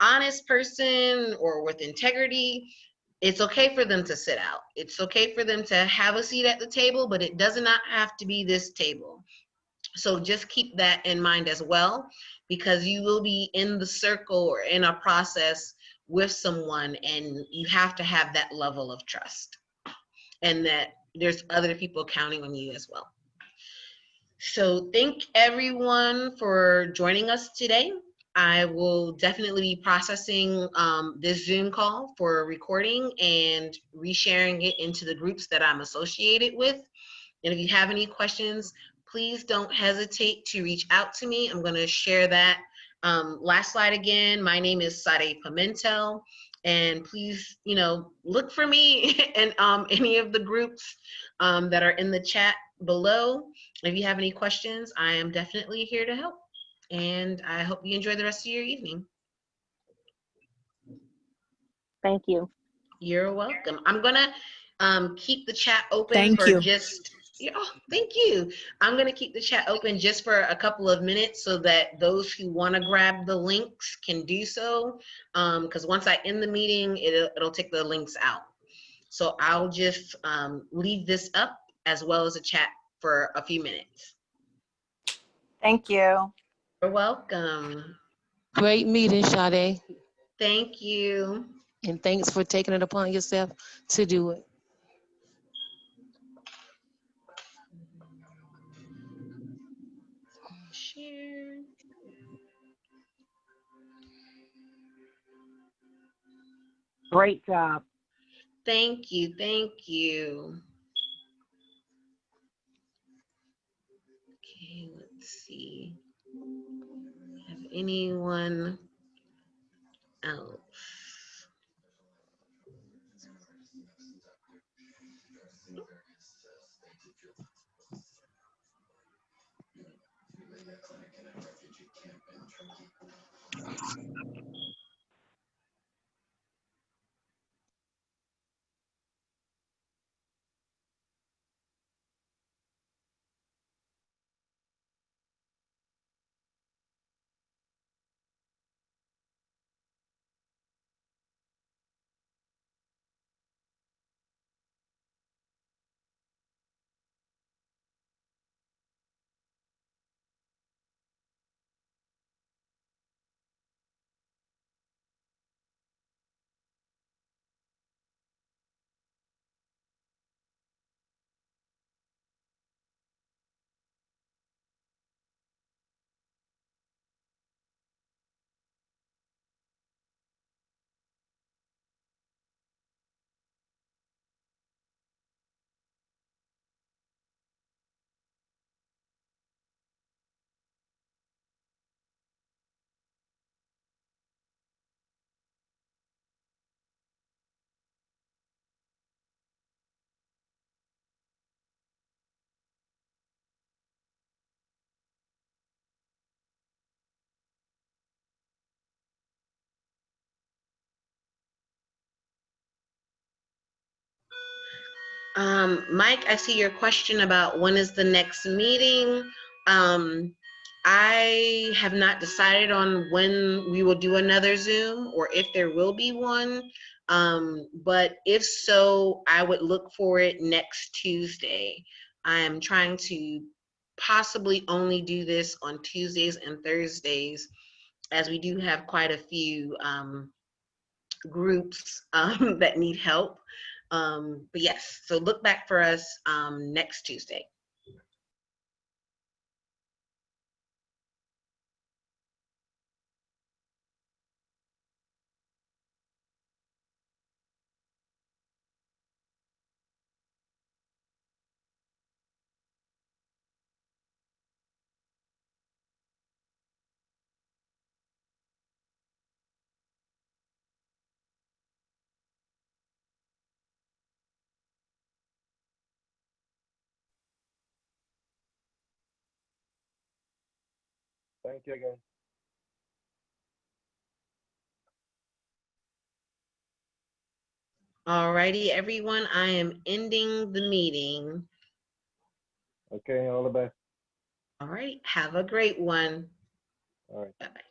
honest person or with integrity, it's okay for them to sit out. It's okay for them to have a seat at the table, but it does not have to be this table. So just keep that in mind as well, because you will be in the circle or in a process with someone, and you have to have that level of trust and that there's other people counting on you as well. So thank everyone for joining us today. I will definitely be processing this Zoom call for recording and resharing it into the groups that I'm associated with. And if you have any questions, please don't hesitate to reach out to me. I'm going to share that. Last slide again. My name is Sade Pimentel. And please, look for me in any of the groups that are in the chat below. If you have any questions, I am definitely here to help. And I hope you enjoy the rest of your evening. Thank you. You're welcome. I'm gonna keep the chat open Thank for you. just, thank you. I'm gonna keep the chat open just for a couple of minutes so that those who wanna grab the links can do so. Because once I end the meeting, it'll take the links out. So I'll just leave this up as well as a chat for a few minutes. Thank you. You're welcome. Great meeting, Sade. Thank you. And thanks for taking it upon yourself to do it. Share. Great job. Thank you. Thank you. Okay, let's see. Have anyone else? Mike, I see your question about when is the next meeting. I have not decided on when we will do another Zoom or if there will be one. But if so, I would look for it next Tuesday. I am trying to possibly only do this on Tuesdays and Thursdays, as we do have quite a few groups that need help. But yes, so look back for us next Tuesday. Thank you again. Alrighty, everyone, I am ending the meeting. Okay, all the best. All right, have a great one. All right. Bye-bye.